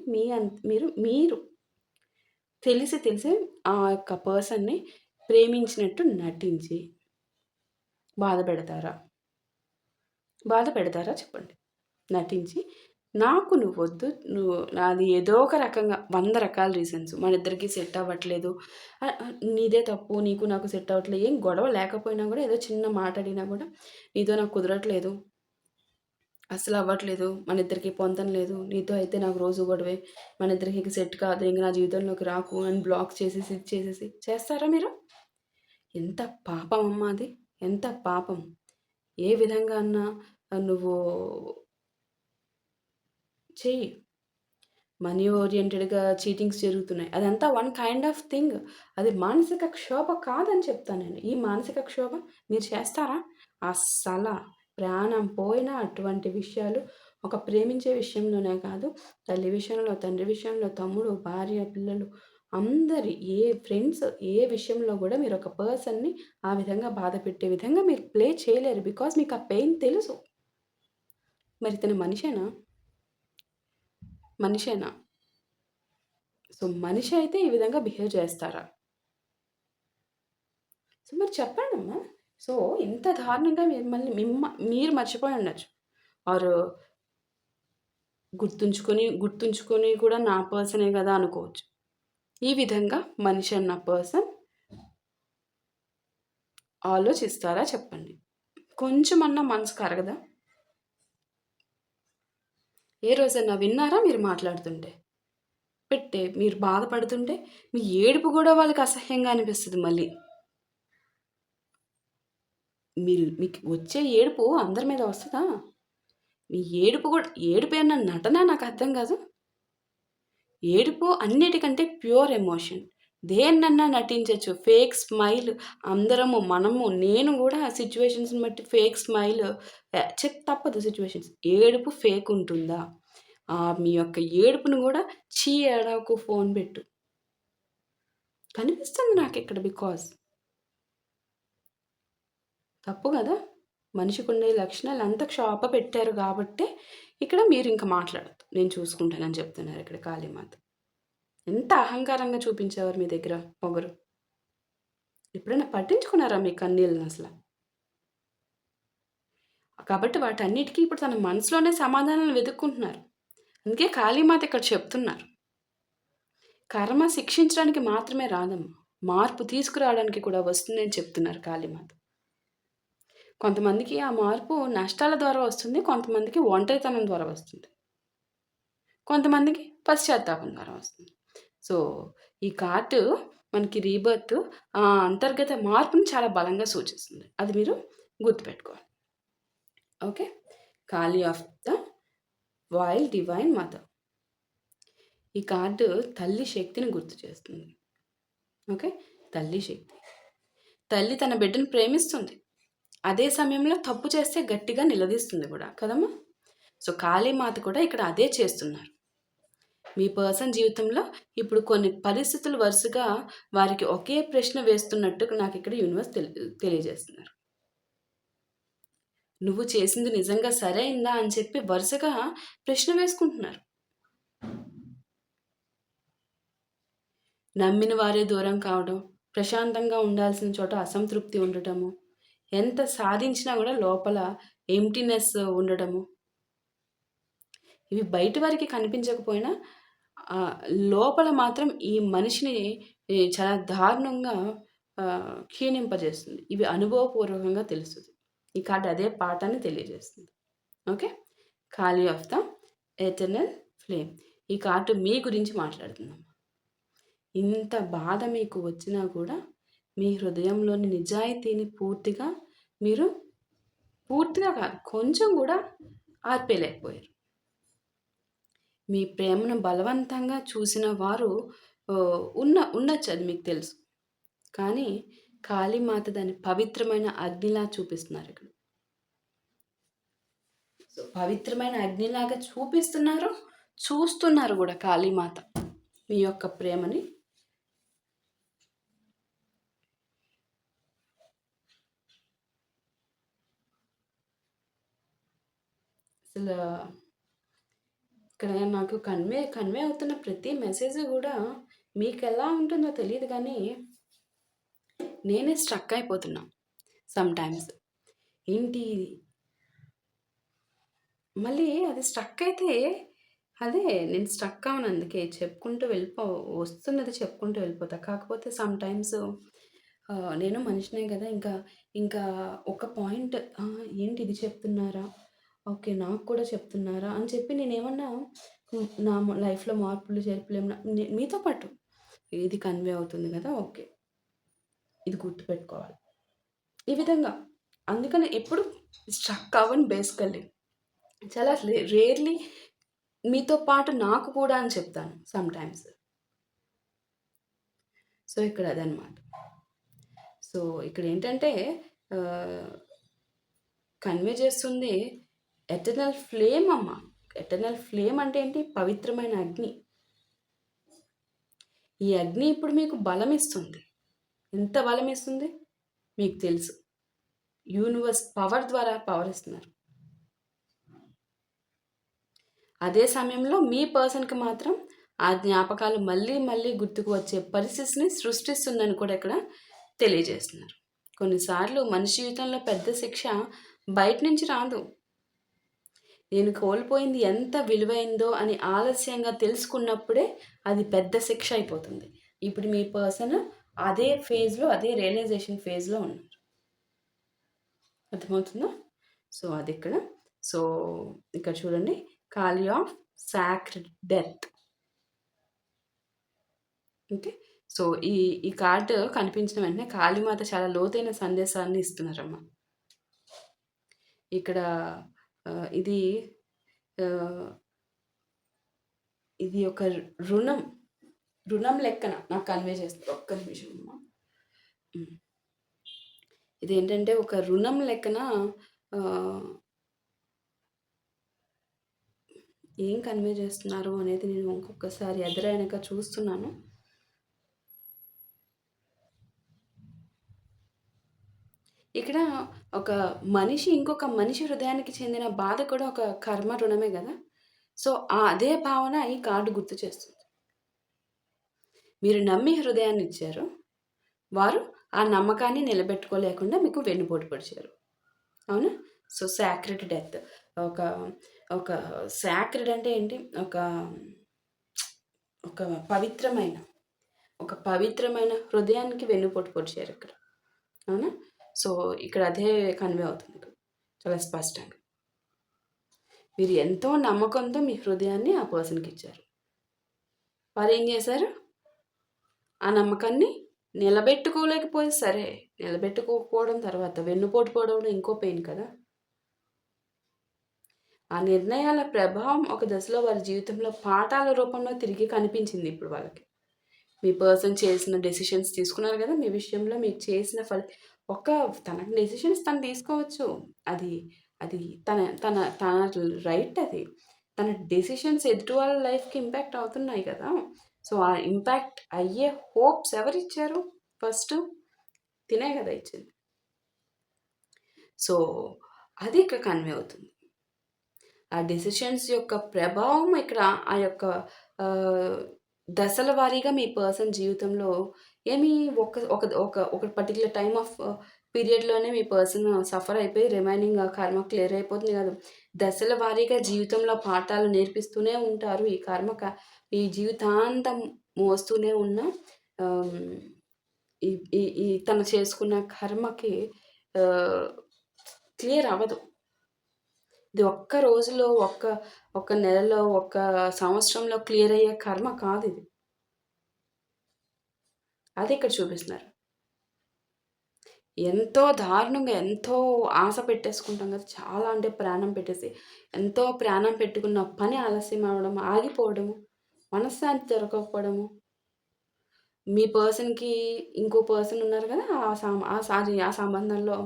మీరు తెలిసి ఆ యొక్క పర్సన్‌ని ప్రేమించినట్టు నటించి బాధపెడతారా? బాధపెడతారా చెప్పండి? నటించి నాకు నువ్వొద్దు, నాది ఏదో ఒక రకంగా 100 రకాల రీజన్స్. మనిద్దరికీ సెట్ అవ్వట్లేదు. నీదే తప్పు, నీకు నాకు సెట్ అవ్వట్లేదు. ఏం గొడవ లేకపోయినా కూడా ఏదో చిన్న మాట అడిగినా కూడా నీతో నాకు కుదరట్లేదు, అస్సలు అవ్వట్లేదు, మనిద్దరికీ పొంతన లేదు, నీతో అయితే నాకు రోజు గొడవే, మనిద్దరికి ఇక సెట్ కాదు, ఇంక నా జీవితంలోకి రాకు అని బ్లాక్ చేసేసి ఇది చేసేసి చేస్తారా మీరు? ఎంత పాపం అమ్మా అది! ఎంత పాపం! ఏ విధంగా అన్నా నువ్వు చెయ్యి. మనీ ఓరియెంటెడ్‌గా చీటింగ్స్ జరుగుతున్నాయి. అదంతా వన్ కైండ్ ఆఫ్ థింగ్. అది మానసిక క్షోభ కాదని చెప్తాను నేను. ఈ మానసిక క్షోభ మీరు చేస్తారా? అస్సల. ప్రాణం పోయినా అటువంటి విషయాలు ఒక ప్రేమించే విషయంలోనే కాదు, తల్లి విషయంలో, తండ్రి విషయంలో, తమ్ముడు, భార్య, పిల్లలు అందరి ఫ్రెండ్స్ ఏ విషయంలో గూడా మీరొక పర్సన్‌ని ఆ విధంగా బాధ పెట్టే విధంగా మీరు ప్లే చేయలేరు. బికాజ్ మీకు ఆ పెయిన్ తెలుసు. మరి ఇతను మనిషేనా? మనిషేనా? సో, మనిషి అయితే ఈ విధంగా బిహేవ్ చేస్తారా? సో, మరి చెప్పండమ్మా. సో, ఇంత దారుణంగా మిమ్మల్ని మీరు మర్చిపోయి ఉండొచ్చు. ఆర్ గుర్తుంచుకొని కూడా నా పర్సనే గదా అనుకోవచ్చు. ఈ విధంగా మనిషి అన్న పర్సన్ ఆలోచిస్తారా చెప్పండి? కొంచెమన్నా మనసు కరగదా? ఏ రోజైనా విన్నారా మీరు మాట్లాడుతుంటే? మీరు బాధపడుతుంటే మీ ఏడుపు గూడా వాళ్ళకి అసహ్యంగా అనిపిస్తది మళ్ళీ. మీకు వచ్చే ఏడుపు అందరి మీద వస్తదా? మీ ఏడుపేమన్నా నటనా నాకర్థం కాదు. ఏడుపు అన్నిటికంటే ప్యూర్ ఎమోషన్. దేన్నన్నా నటించొచ్చు. ఫేక్ స్మైల్ నేను గూడా సిట్యుయేషన్స్‌ని బట్టి ఫేక్ స్మైల్ తప్పదు సిట్యుయేషన్స్. ఏడుపు ఫేక్ ఉంటుందా? మీ యొక్క ఏడుపును గూడా ఏడవకు ఫోను పెట్టు. కనిపిస్తుంది నాకిక్కడ తప్పు గదా! మనిషికుండే లక్షణాలు అంతా పెట్టారు గాబట్టే ఇక్కడ మీరింక మాట్లాడొద్దు. నేను చూసుకుంటానని చెప్తున్నారు ఇక్కడ కాళీమాత. ఎంత అహంకారంగా చూపించేవారు మీ దగ్గర పొగరు. ఎప్పుడైనా పట్టించుకున్నారా మీ కన్నీళ్ళనసల? కాబట్టి వాటన్నిటికి ఇప్పుడు తన మనసులోనే సమాధానాలు వెతుక్కుంటున్నారు. అందుకే కాళీమాత ఇక్కడ చెప్తున్నారు. కర్మ శిక్షించడానికి మాత్రమే రాదమ్మా. మార్పు తీసుకురావడానికి కూడా వస్తుందని చెప్తున్నారు కాళీమాత. కొంతమందికి ఆ మార్పు నష్టాల ద్వారా వస్తుంది. కొంతమందికి ఒంటరితనం ద్వారా వస్తుంది. కొంతమందికి పశ్చాత్తాపం ద్వారా వస్తుంది. సో, ఈ కార్డు మనకి రీబర్త్ అంతర్గత మార్పుని చాలా బలంగా సూచిస్తుంది. అది మీరు గుర్తుపెట్టుకోవాలి. Okay. Kali of the wild divine mother. ఈ కార్డు తల్లి శక్తిని గుర్తు చేస్తుంది. ఓకే. తల్లి శక్తి. తల్లి తన బిడ్డను ప్రేమిస్తుంది. అదే సమయంలో తప్పు చేస్తే గట్టిగా నిలదీస్తుంది కూడా కదమ్మా. సో కాళీమాత కూడా ఇక్కడ అదే చేస్తున్నారు. మీ పర్సన్ జీవితంలో ఇప్పుడు కొన్ని పరిస్థితులు వరుసగా వారికి ఒకే ప్రశ్న వేస్తున్నట్టు నాకు ఇక్కడ యూనివర్స్ తెలియజేస్తున్నారు. నువ్వు చేసింది నిజంగా సరైందా అని చెప్పి వరుసగా ప్రశ్న వేసుకుంటున్నారు. నమ్మిన వారే దూరం కావడం, ప్రశాంతంగా ఉండాల్సిన చోట అసంతృప్తి ఉండటము, ఎంత సాధించినా కూడా లోపల ఎంప్టీనెస్ ఉండడము, ఇవి బయట వారికి కనిపించకపోయినా లోపల మాత్రం ఈ మనిషిని చాలా దారుణంగా క్షీణింపజేస్తుంది. ఇవి అనుభవపూర్వకంగా తెలుస్తుంది. ఈ కార్డు అదే పాఠాన్ని తెలియజేస్తుంది. ఓకే. ఖాళీ ఆఫ్ ద ఎటర్నల్ ఫ్లేమ్. ఈ కార్డు మీ గురించి మాట్లాడుతున్నాం. ఇంత బాధ మీకు వచ్చినా కూడా మీ హృదయంలోని నిజాయితీని పూర్తిగా కాదు కొంచెం కూడా ఆర్పేయలేకపోయారు. మీ ప్రేమను బలవంతంగా చూసిన వారు ఉండొచ్చు, అది మీకు తెలుసు. కానీ కాళీమాత దాన్ని పవిత్రమైన అగ్నిలా చూపిస్తున్నారు ఇక్కడ. సో పవిత్రమైన అగ్నిలాగా చూస్తున్నారు కూడా కాళీమాత మీ యొక్క ప్రేమని. అసలు ఇక్కడ నాకు కన్వే అవుతున్న ప్రతి మెసేజ్ కూడా మీకు ఎలా ఉంటుందో తెలియదు కానీ నేనే స్ట్రక్ అయిపోతున్నా సమ్టైమ్స్. ఏంటి మళ్ళీ అది స్ట్రక్ అయితే అదే నేను స్ట్రక్ అవను, అందుకే వస్తున్నది చెప్పుకుంటూ వెళ్ళిపోతా. కాకపోతే సమ్టైమ్స్ నేను మనిషినే కదా, ఇంకా ఒక పాయింట్ ఏంటి ఇది చెప్తున్నారా, ఓకే నాకు కూడా చెప్తున్నారా అని చెప్పి నేనేమన్నా నా లైఫ్లో మార్పులు చేర్పులేమన్నా మీతో పాటు ఇది కన్వే అవుతుంది కదా, ఓకే ఇది గుర్తుపెట్టుకోవాలి ఈ విధంగా. అందుకని ఎప్పుడు స్ట్రక్ అవ్వను బేసికల్లీ. చాలా రేర్లీ మీతో పాటు నాకు కూడా అని చెప్తాను సమ్టైమ్స్. సో ఇక్కడ అదనమాట. సో ఇక్కడ ఏంటంటే కన్వే చేస్తుంది ఎటర్నల్ ఫ్లేమ్ అమ్మ. ఎటర్నల్ ఫ్లేమ్ అంటే ఏంటి? పవిత్రమైన అగ్ని. ఈ అగ్ని ఇప్పుడు మీకు బలం ఇస్తుంది. ఎంత బలం ఇస్తుంది మీకు తెలుసు. యూనివర్స్ పవర్ ద్వారా పవర్ ఇస్తున్నారు. అదే సమయంలో మీ పర్సన్కి మాత్రం ఆ జ్ఞాపకాలు మళ్ళీ మళ్ళీ గుర్తుకు వచ్చే పరిస్థితిని సృష్టిస్తుందని కూడా ఇక్కడ తెలియజేస్తున్నారు. కొన్నిసార్లు మనిషి జీవితంలో పెద్ద శిక్ష బయట నుంచి రాదు. నేను కోల్పోయింది ఎంత విలువైందో అని ఆలస్యంగా తెలుసుకున్నప్పుడే అది పెద్ద శిక్ష అయిపోతుంది. ఇప్పుడు మీ పర్సన్ అదే ఫేజ్లో, అదే రియలైజేషన్ ఫేజ్లో ఉన్నారు. అర్థమవుతుందా? సో అది ఇక్కడ. సో ఇక్కడ చూడండి, Kali of sacred death. Okay. So, ఈ ఈ కార్డ్ కనిపించిన వెంటనే కాళీమాత చాలా లోతైన సందేశాన్ని ఇస్తున్నారమ్మా. ఇక్కడ ఇది ఆహ్, ఇది ఒక రుణం, రుణం లెక్కన నాకు కన్వే చేస్తుంది. ఒక్క నిమిషం అమ్మా. ఇదేంటంటే ఒక రుణం లెక్కన ఏం కన్వే చేస్తున్నారు అనేది నేను ఇంకొకసారి ఎదురైనాక చూస్తున్నాను. ఇక్కడ ఒక మనిషి ఇంకొక మనిషి హృదయానికి చెందిన బాధ కూడా ఒక కర్మ రుణమే కదా! సో, అదే భావన ఈ కార్డు గుర్తు చేస్తుంది. మీరు నమ్మి హృదయాన్ని ఇచ్చారు. వారు ఆ నమ్మకాన్ని నిలబెట్టుకోలేకుండా మీకు వెన్నుపోటు పొడిచారు. అవునా? So, sacred death. ఒక ఒక సాక్రెడ్ అంటే ఏంటి? ఒక పవిత్రమైన, ఒక పవిత్రమైన హృదయానికి వెన్నుపోటు పొడిచారు ఇక్కడ. అవునా? సో, ఇక్కడ అదే కన్వే అవుతుంది ఇక్కడ చాలా స్పష్టంగా. మీరు ఎంతో నమ్మకంతో మీ హృదయాన్ని ఆ పర్సన్‌కి ఇచ్చారు. వారేం చేశారు? ఆ నమ్మకాన్ని నిలబెట్టుకోలేకపోతే సరే, నిలబెట్టుకోకపోవడం తర్వాత వెన్నుపోటు పొడవడం ఇంకో పెయిన్ కదా! ఆ నిర్ణయాల ప్రభావం ఒక దశలో వారి జీవితంలో పాఠాల రూపంలో తిరిగి కనిపించింది ఇప్పుడు వాళ్ళకి. మీ పర్సన్ చేసిన డెసిషన్స్ తీసుకున్నారు కదా! మీ విషయంలో మీకు చేసిన తన డెసిషన్స్ తను తీసుకోవచ్చు. అది అది తన తన తన రైట్ అది. తన డెసిషన్స్ ఎదుటి వాళ్ళ లైఫ్‌కి ఇంపాక్ట్ అవుతున్నాయి కదా! సో, ఆ ఇంపాక్ట్ అయ్యే హోప్స్ ఎవరిచ్చారు ఫస్టు? తినే కదా ఇచ్చింది. సో, అది ఇక్కడ కన్వే అవుతుంది. ఆ డెసిషన్స్ యొక్క ప్రభావం ఇక్కడ ఆ యొక్క దశల వారీగా మీ పర్సన్ జీవితంలో ఏమి ఒక ఒక ఒక ఒక పర్టిక్యులర్ టైమ్ ఆఫ్ పీరియడ్‌లోనే మీ పర్సన్ సఫర్ అయిపోయి రిమైనింగ్ కర్మ క్లియర్ అయిపోతుంది కాదు. దశల వారీగా జీవితంలో పాఠాలు నేర్పిస్తూనే ఉంటారు. ఈ జీవితాంతం మోస్తూనే ఉన్న ఆహ్, ఈ ఈ ఈ తను చేసుకున్న కర్మకి ఆహ్, క్లియర్ అవ్వదు. ఇది ఒక్క రోజులో, ఒక్క నెలలో, ఒక్క సంవత్సరంలో క్లియర్ అయ్యే కర్మ కాదిది. అది ఇక్కడ చూపిస్తున్నారు. ఎంతో దారుణంగా, ఎంతో ఆశ పెట్టేసుకుంటాం కదా! చాలా అంటే ప్రాణం పెట్టేసి, ఎంతో ప్రాణం పెట్టుకున్న పని ఆలస్యం అవ్వడం, ఆగిపోవడము, మనశ్శాంతి దొరకకపోవడము, మీ పర్సన్‌కి ఇంకో పర్సన్ ఉన్నారు కదా! ఆ సంబంధంలో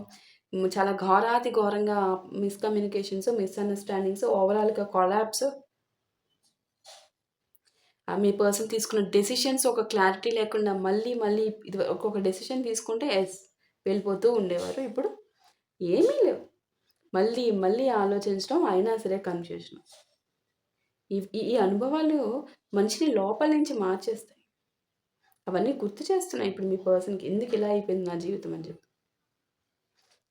చాలా ఘోరాతి ఘోరంగా మిస్‌కమ్యూనికేషన్స్, మిస్‌అండర్‌స్టాండింగ్స్, ఓవరాల్‌గా కొలాప్స్. మీ పర్సన్ తీసుకున్న డెసిషన్స్ ఒక క్లారిటీ లేకుండా మళ్ళీ ఇది ఒక్కొక్క డెసిషన్ తీసుకుంటే వెళ్ళిపోతూ ఉండేవారు. ఇప్పుడు ఏమీ లేవు. మళ్ళీ ఆలోచించడం అయినా సరే కన్‌ఫ్యూజన్. ఈ ఈ అనుభవాలు మనిషిని లోపల నుంచి మార్చేస్తాయి. అవన్నీ గుర్తు చేస్తున్నాయి ఇప్పుడు మీ పర్సన్‌కి ఎందుకు ఇలా అయిపోయింది నా జీవితం అని చెప్పి.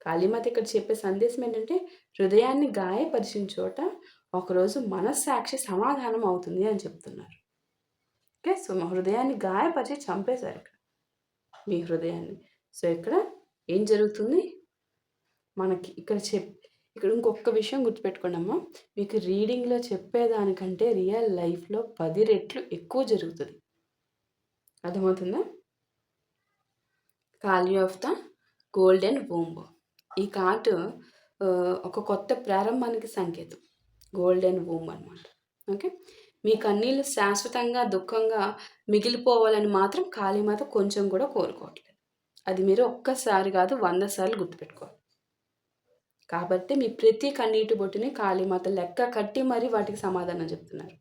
కాళీమాత ఇక్కడ చెప్పే సందేశం ఏంటంటే హృదయాన్ని గాయపరిచిన చోట ఒకరోజు మనస్సాక్షి సమాధానం అవుతుంది అని చెప్తున్నారు. ఓకే. సో, మా హృదయాన్ని గాయపరిచి చంపేశారు ఇక్కడ. మీ హృదయాన్ని. సో, ఇక్కడ ఏం జరుగుతుంది? మనకి ఇక్కడ ఇంకొక విషయం గుర్తుపెట్టుకోండమ్మా. మీకు రీడింగ్‌లో చెప్పేదానికంటే రియల్ లైఫ్‌లో 10 రెట్లు ఎక్కువ జరుగుతది. అర్థమవుతుందా? కాళీ ఆఫ్ ద గోల్డెన్ వూంబ్. ఈ కార్డ్ ఒక కొత్త ప్రారంభానికి సంకేతం. గోల్డెన్ వూంబ్ అనమాట. ఓకే. మీ కన్నీళ్ళు శాశ్వతంగా దుఃఖంగా మిగిలిపోవాలని మాత్రం కాళీమాత కొంచెం కూడా కోరుకోవట్లేదు. అది మీరు ఒక్కసారి కాదు 100 సార్లు గుర్తుపెట్టుకోవాలి. కాబట్టి మీ ప్రతి కన్నీటి బొట్టుని కాళీమాత లెక్క కట్టి మరీ వాటికి సమాధానం చెప్తున్నారు.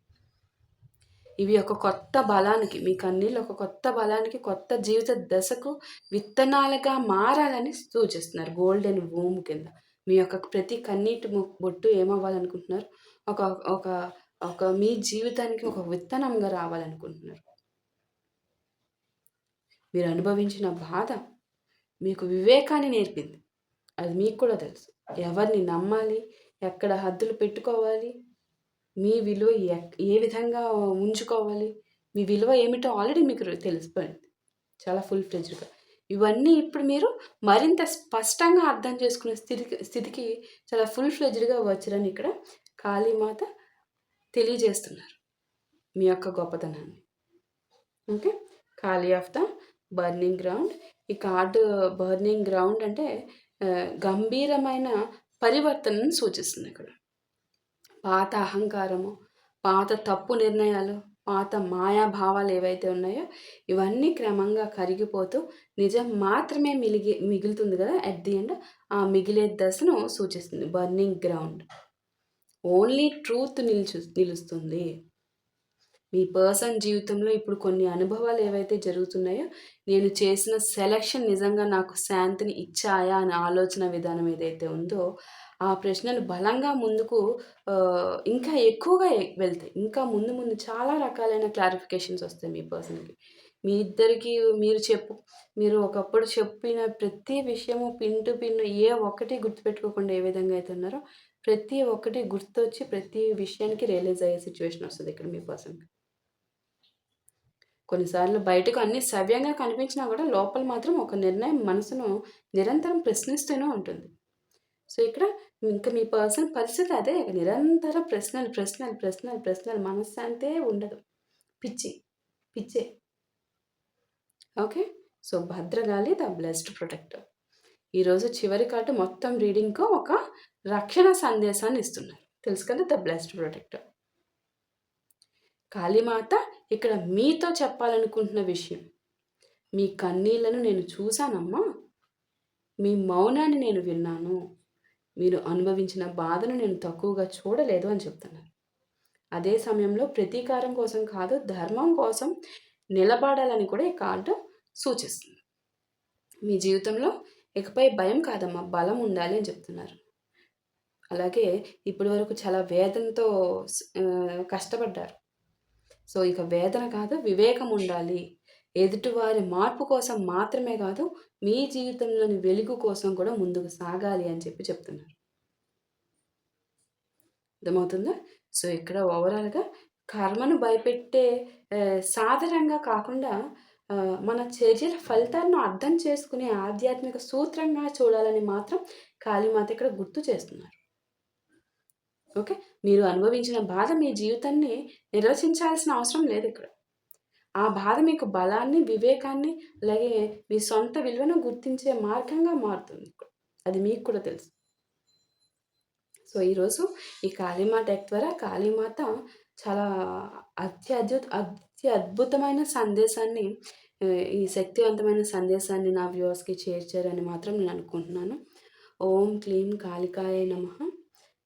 ఇవి ఒక కొత్త బలానికి, మీ కన్నీళ్ళు ఒక కొత్త బలానికి, కొత్త జీవిత దశకు విత్తనాలుగా మారాలని సూచిస్తున్నారు. గోల్డెన్ వూమ్ కింద. మీ యొక్క ప్రతి కన్నీటి బొట్టు ఏమవ్వాలనుకుంటున్నారు? ఒక ఒక ఒక మీ జీవితానికి ఒక విత్తనంగా రావాలనుకుంటున్నారు. మీరు అనుభవించిన బాధ మీకు వివేకాన్ని నేర్పింది. అది మీకు కూడా తెలుసు. ఎవరిని నమ్మాలి, ఎక్కడ హద్దులు పెట్టుకోవాలి, మీ విలువ ఏ విధంగా ఉంచుకోవాలి, మీ విలువ ఏమిటో ఆల్రెడీ మీకు తెలిసిపోయింది. చాలా ఫుల్ ఫ్లెడ్జ్డ్‌గా. ఇవన్నీ ఇప్పుడు మీరు మరింత స్పష్టంగా అర్థం చేసుకునే స్థితికి చాలా ఫుల్ ఫ్లెడ్జ్డ్‌గా వచ్చారని ఇక్కడ కాళీమాత తెలియజేస్తున్నారు మీ యొక్క గొప్పతనాన్ని. ఓకే. ఖాళీ ఆఫ్ ద బర్నింగ్ గ్రౌండ్. ఈ కార్డు బర్నింగ్ గ్రౌండ్ అంటే గంభీరమైన పరివర్తనను సూచిస్తుంది ఇక్కడ. పాత అహంకారము, పాత తప్పు నిర్ణయాలు, పాత మాయాభావాలు ఏవైతే ఉన్నాయో ఇవన్నీ క్రమంగా కరిగిపోతూ నిజం మాత్రమే మిగులుతుంది కదా అట్ ది ఎండ్. ఆ మిగిలే దశను సూచిస్తుంది బర్నింగ్ గ్రౌండ్. ఓన్లీ ట్రూత్ నిలుస్తుంది. మీ పర్సన్ జీవితంలో ఇప్పుడు కొన్ని అనుభవాలు ఏవైతే జరుగుతున్నాయో, నేను చేసిన సెలక్షన్ నిజంగా నాకు శాంతిని ఇచ్చాయా అనే ఆలోచన విధానం ఏదైతే ఉందో, ఆ ప్రశ్నలు బలంగా ముందుకు ఇంకా ఎక్కువగా వెళ్తాయి. ఇంకా ముందు ముందు చాలా రకాలైన క్లారిఫికేషన్స్ వస్తాయి మీ పర్సన్‌కి. మీ ఇద్దరికీ మీరు ఒకప్పుడు చెప్పిన ప్రతి విషయము పిన్ టు పిన్ ఏ ఒక్కటి గుర్తుపెట్టుకోకుండా ఏ విధంగా అయితే ఉన్నారో, ప్రతి ఒక్కటి గుర్తొచ్చి ప్రతి విషయానికి రియలైజ్ అయ్యే సిచ్యువేషన్ వస్తది ఇక్కడ మీ పర్సన్‌కి. కొన్నిసార్లు బయటకు అన్నీ సవ్యంగా కనిపించినా కూడా లోపల మాత్రం ఒక నిర్ణయం మనసును నిరంతరం ప్రశ్నిస్తూనే ఉంటుంది. సో ఇక్కడ ఇంకా మీ పర్సన్ పరిస్థితి అదే. నిరంతరం ప్రశ్నలు మనశ్శాంతే ఉండదు. పిచ్చే. Okay. So Bhadrakali the blessed protector. ఈరోజు చివరి కార్డు మొత్తం రీడింగ్కు ఒక రక్షణ సందేశాన్ని ఇస్తున్నారు. తెలుసు కదా, ద బ్లెస్డ్ ప్రొటెక్టర్. కాళీమాత ఇక్కడ మీతో చెప్పాలనుకుంటున్న విషయం, మీ కన్నీళ్లను నేను చూశానమ్మా, మీ మౌనాన్ని నేను విన్నాను, మీరు అనుభవించిన బాధను నేను తక్కువగా చూడలేదు అని చెప్తున్నారు. అదే సమయంలో ప్రతీకారం కోసం కాదు, ధర్మం కోసం నిలబడాలని కూడా ఈ కార్డు సూచిస్తుంది. మీ జీవితంలో ఇకపై భయం కాదమ్మా, బలం ఉండాలి అని చెప్తున్నారు. అలాగే ఇప్పటి వరకు చాలా వేదనతో కష్టపడ్డారు. సో ఇక వేదన కాదు, వివేకం ఉండాలి. ఎదుటివారి మార్పు కోసం మాత్రమే కాదు, మీ జీవితంలోని వెలుగు కోసం కూడా ముందుకు సాగాలి అని చెప్తున్నారు. అర్థమవుతుందా? సో ఇక్కడ ఓవరాల్గా కర్మను భయపెట్టే సాధనంగా కాకుండా మన చర్యల ఫలితాలను అర్థం చేసుకునే ఆధ్యాత్మిక సూత్రంగా చూడాలని మాత్రం కాళీమాత ఇక్కడ గుర్తు చేస్తున్నారు. ఓకే. మీరు అనుభవించిన బాధ మీ జీవితాన్ని నిర్వచించాల్సిన అవసరం లేదు ఇక్కడ. ఆ బాధ మీకు బలాన్ని, వివేకాన్ని, అలాగే మీ సొంత విలువను గుర్తించే మార్గంగా మారుతుంది. అది మీకు కూడా తెలుసు. సో ఈరోజు ఈ కాళీమాత డెక్ ద్వారా కాళీమాత చాలా అద్భుతమైన సందేశాన్ని, ఈ శక్తివంతమైన సందేశాన్ని నా వ్యూవర్స్కి చేర్చారని మాత్రం నేను అనుకుంటున్నాను. ఓం క్లీం కాళికాయ నమః.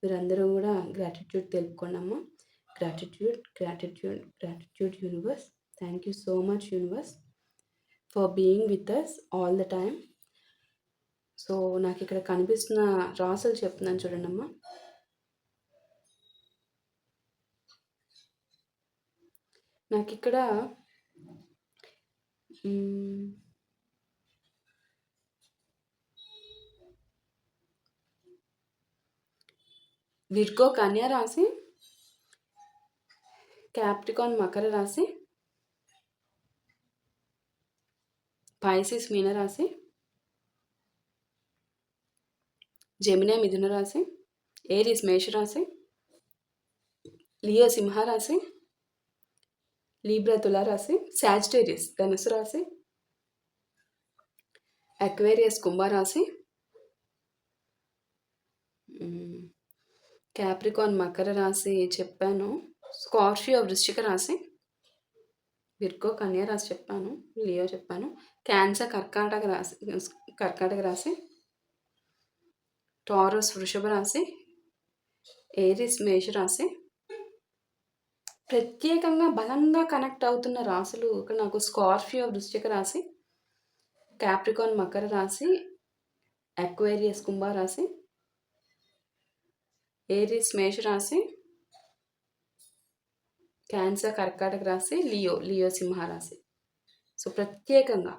మీరందరూ కూడా గ్రాటిట్యూడ్ తెలుపుకోండి అమ్మా. Gratitude universe. Thank you so much universe for being with us all the time. So నాకు ఇక్కడ కనిపిస్తున్న రాసులు చెప్తున్నాను చూడండి అమ్మా. నాకు ఇక్కడ విర్గో కన్యా రాశి, క్యాప్రికాన్ మకర రాశి, పైసిస్ మీన రాశి, జెమిని మిథున రాశి, ఏరీస్ మేషరాశి, లియో సింహరాశి, లీబ్రా తులారాశి, సాజిటేరియస్ ధనుసు రాశి, అక్వేరియస్ కుంభరాశి, క్యాప్రికాన్ మకర రాశి చెప్పాను, స్కార్పియో వృశ్చిక రాశి, విర్గో కన్యా రాశి చెప్పాను, లియో చెప్పాను, క్యాన్సర్ కర్కాటక రాశి, టారస్ వృషభ రాశి, ఏరిస్ మేషరాశి. ప్రత్యేకంగా బలంగా కనెక్ట్ అవుతున్న రాశులు ఇక్కడ నాకు స్కార్పియో వృశ్చిక రాశి, క్యాప్రికాన్ మకర రాశి, అక్వేరియస్ కుంభరాశి, ఏరిస్ మేషరాశి, క్యాన్సర్ కర్కాటక రాశి, లియో సింహరాశి. సో ప్రత్యేకంగా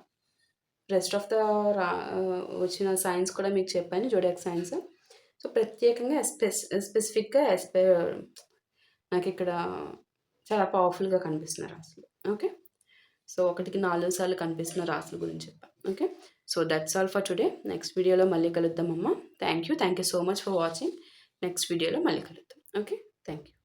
రెస్ట్ ఆఫ్ ద వచ్చిన సైన్స్ కూడా మీకు చెప్పాను, జోడియాక్ సైన్స్. సో ప్రత్యేకంగా స్పెసిఫిక్గా నాకు ఇక్కడ చాలా పవర్ఫుల్గా కనిపిస్తున్న రాశులు. ఓకే. సో 1కి 4 సార్లు కనిపిస్తున్న రాశుల గురించి చెప్పాను. Okay. So that's all for today. Next వీడియోలో మళ్ళీ కలుద్దామమ్మా. Thank you so much for watching. Next వీడియోలో మళ్ళీ కలుద్దాం. ఓకే. Thank you.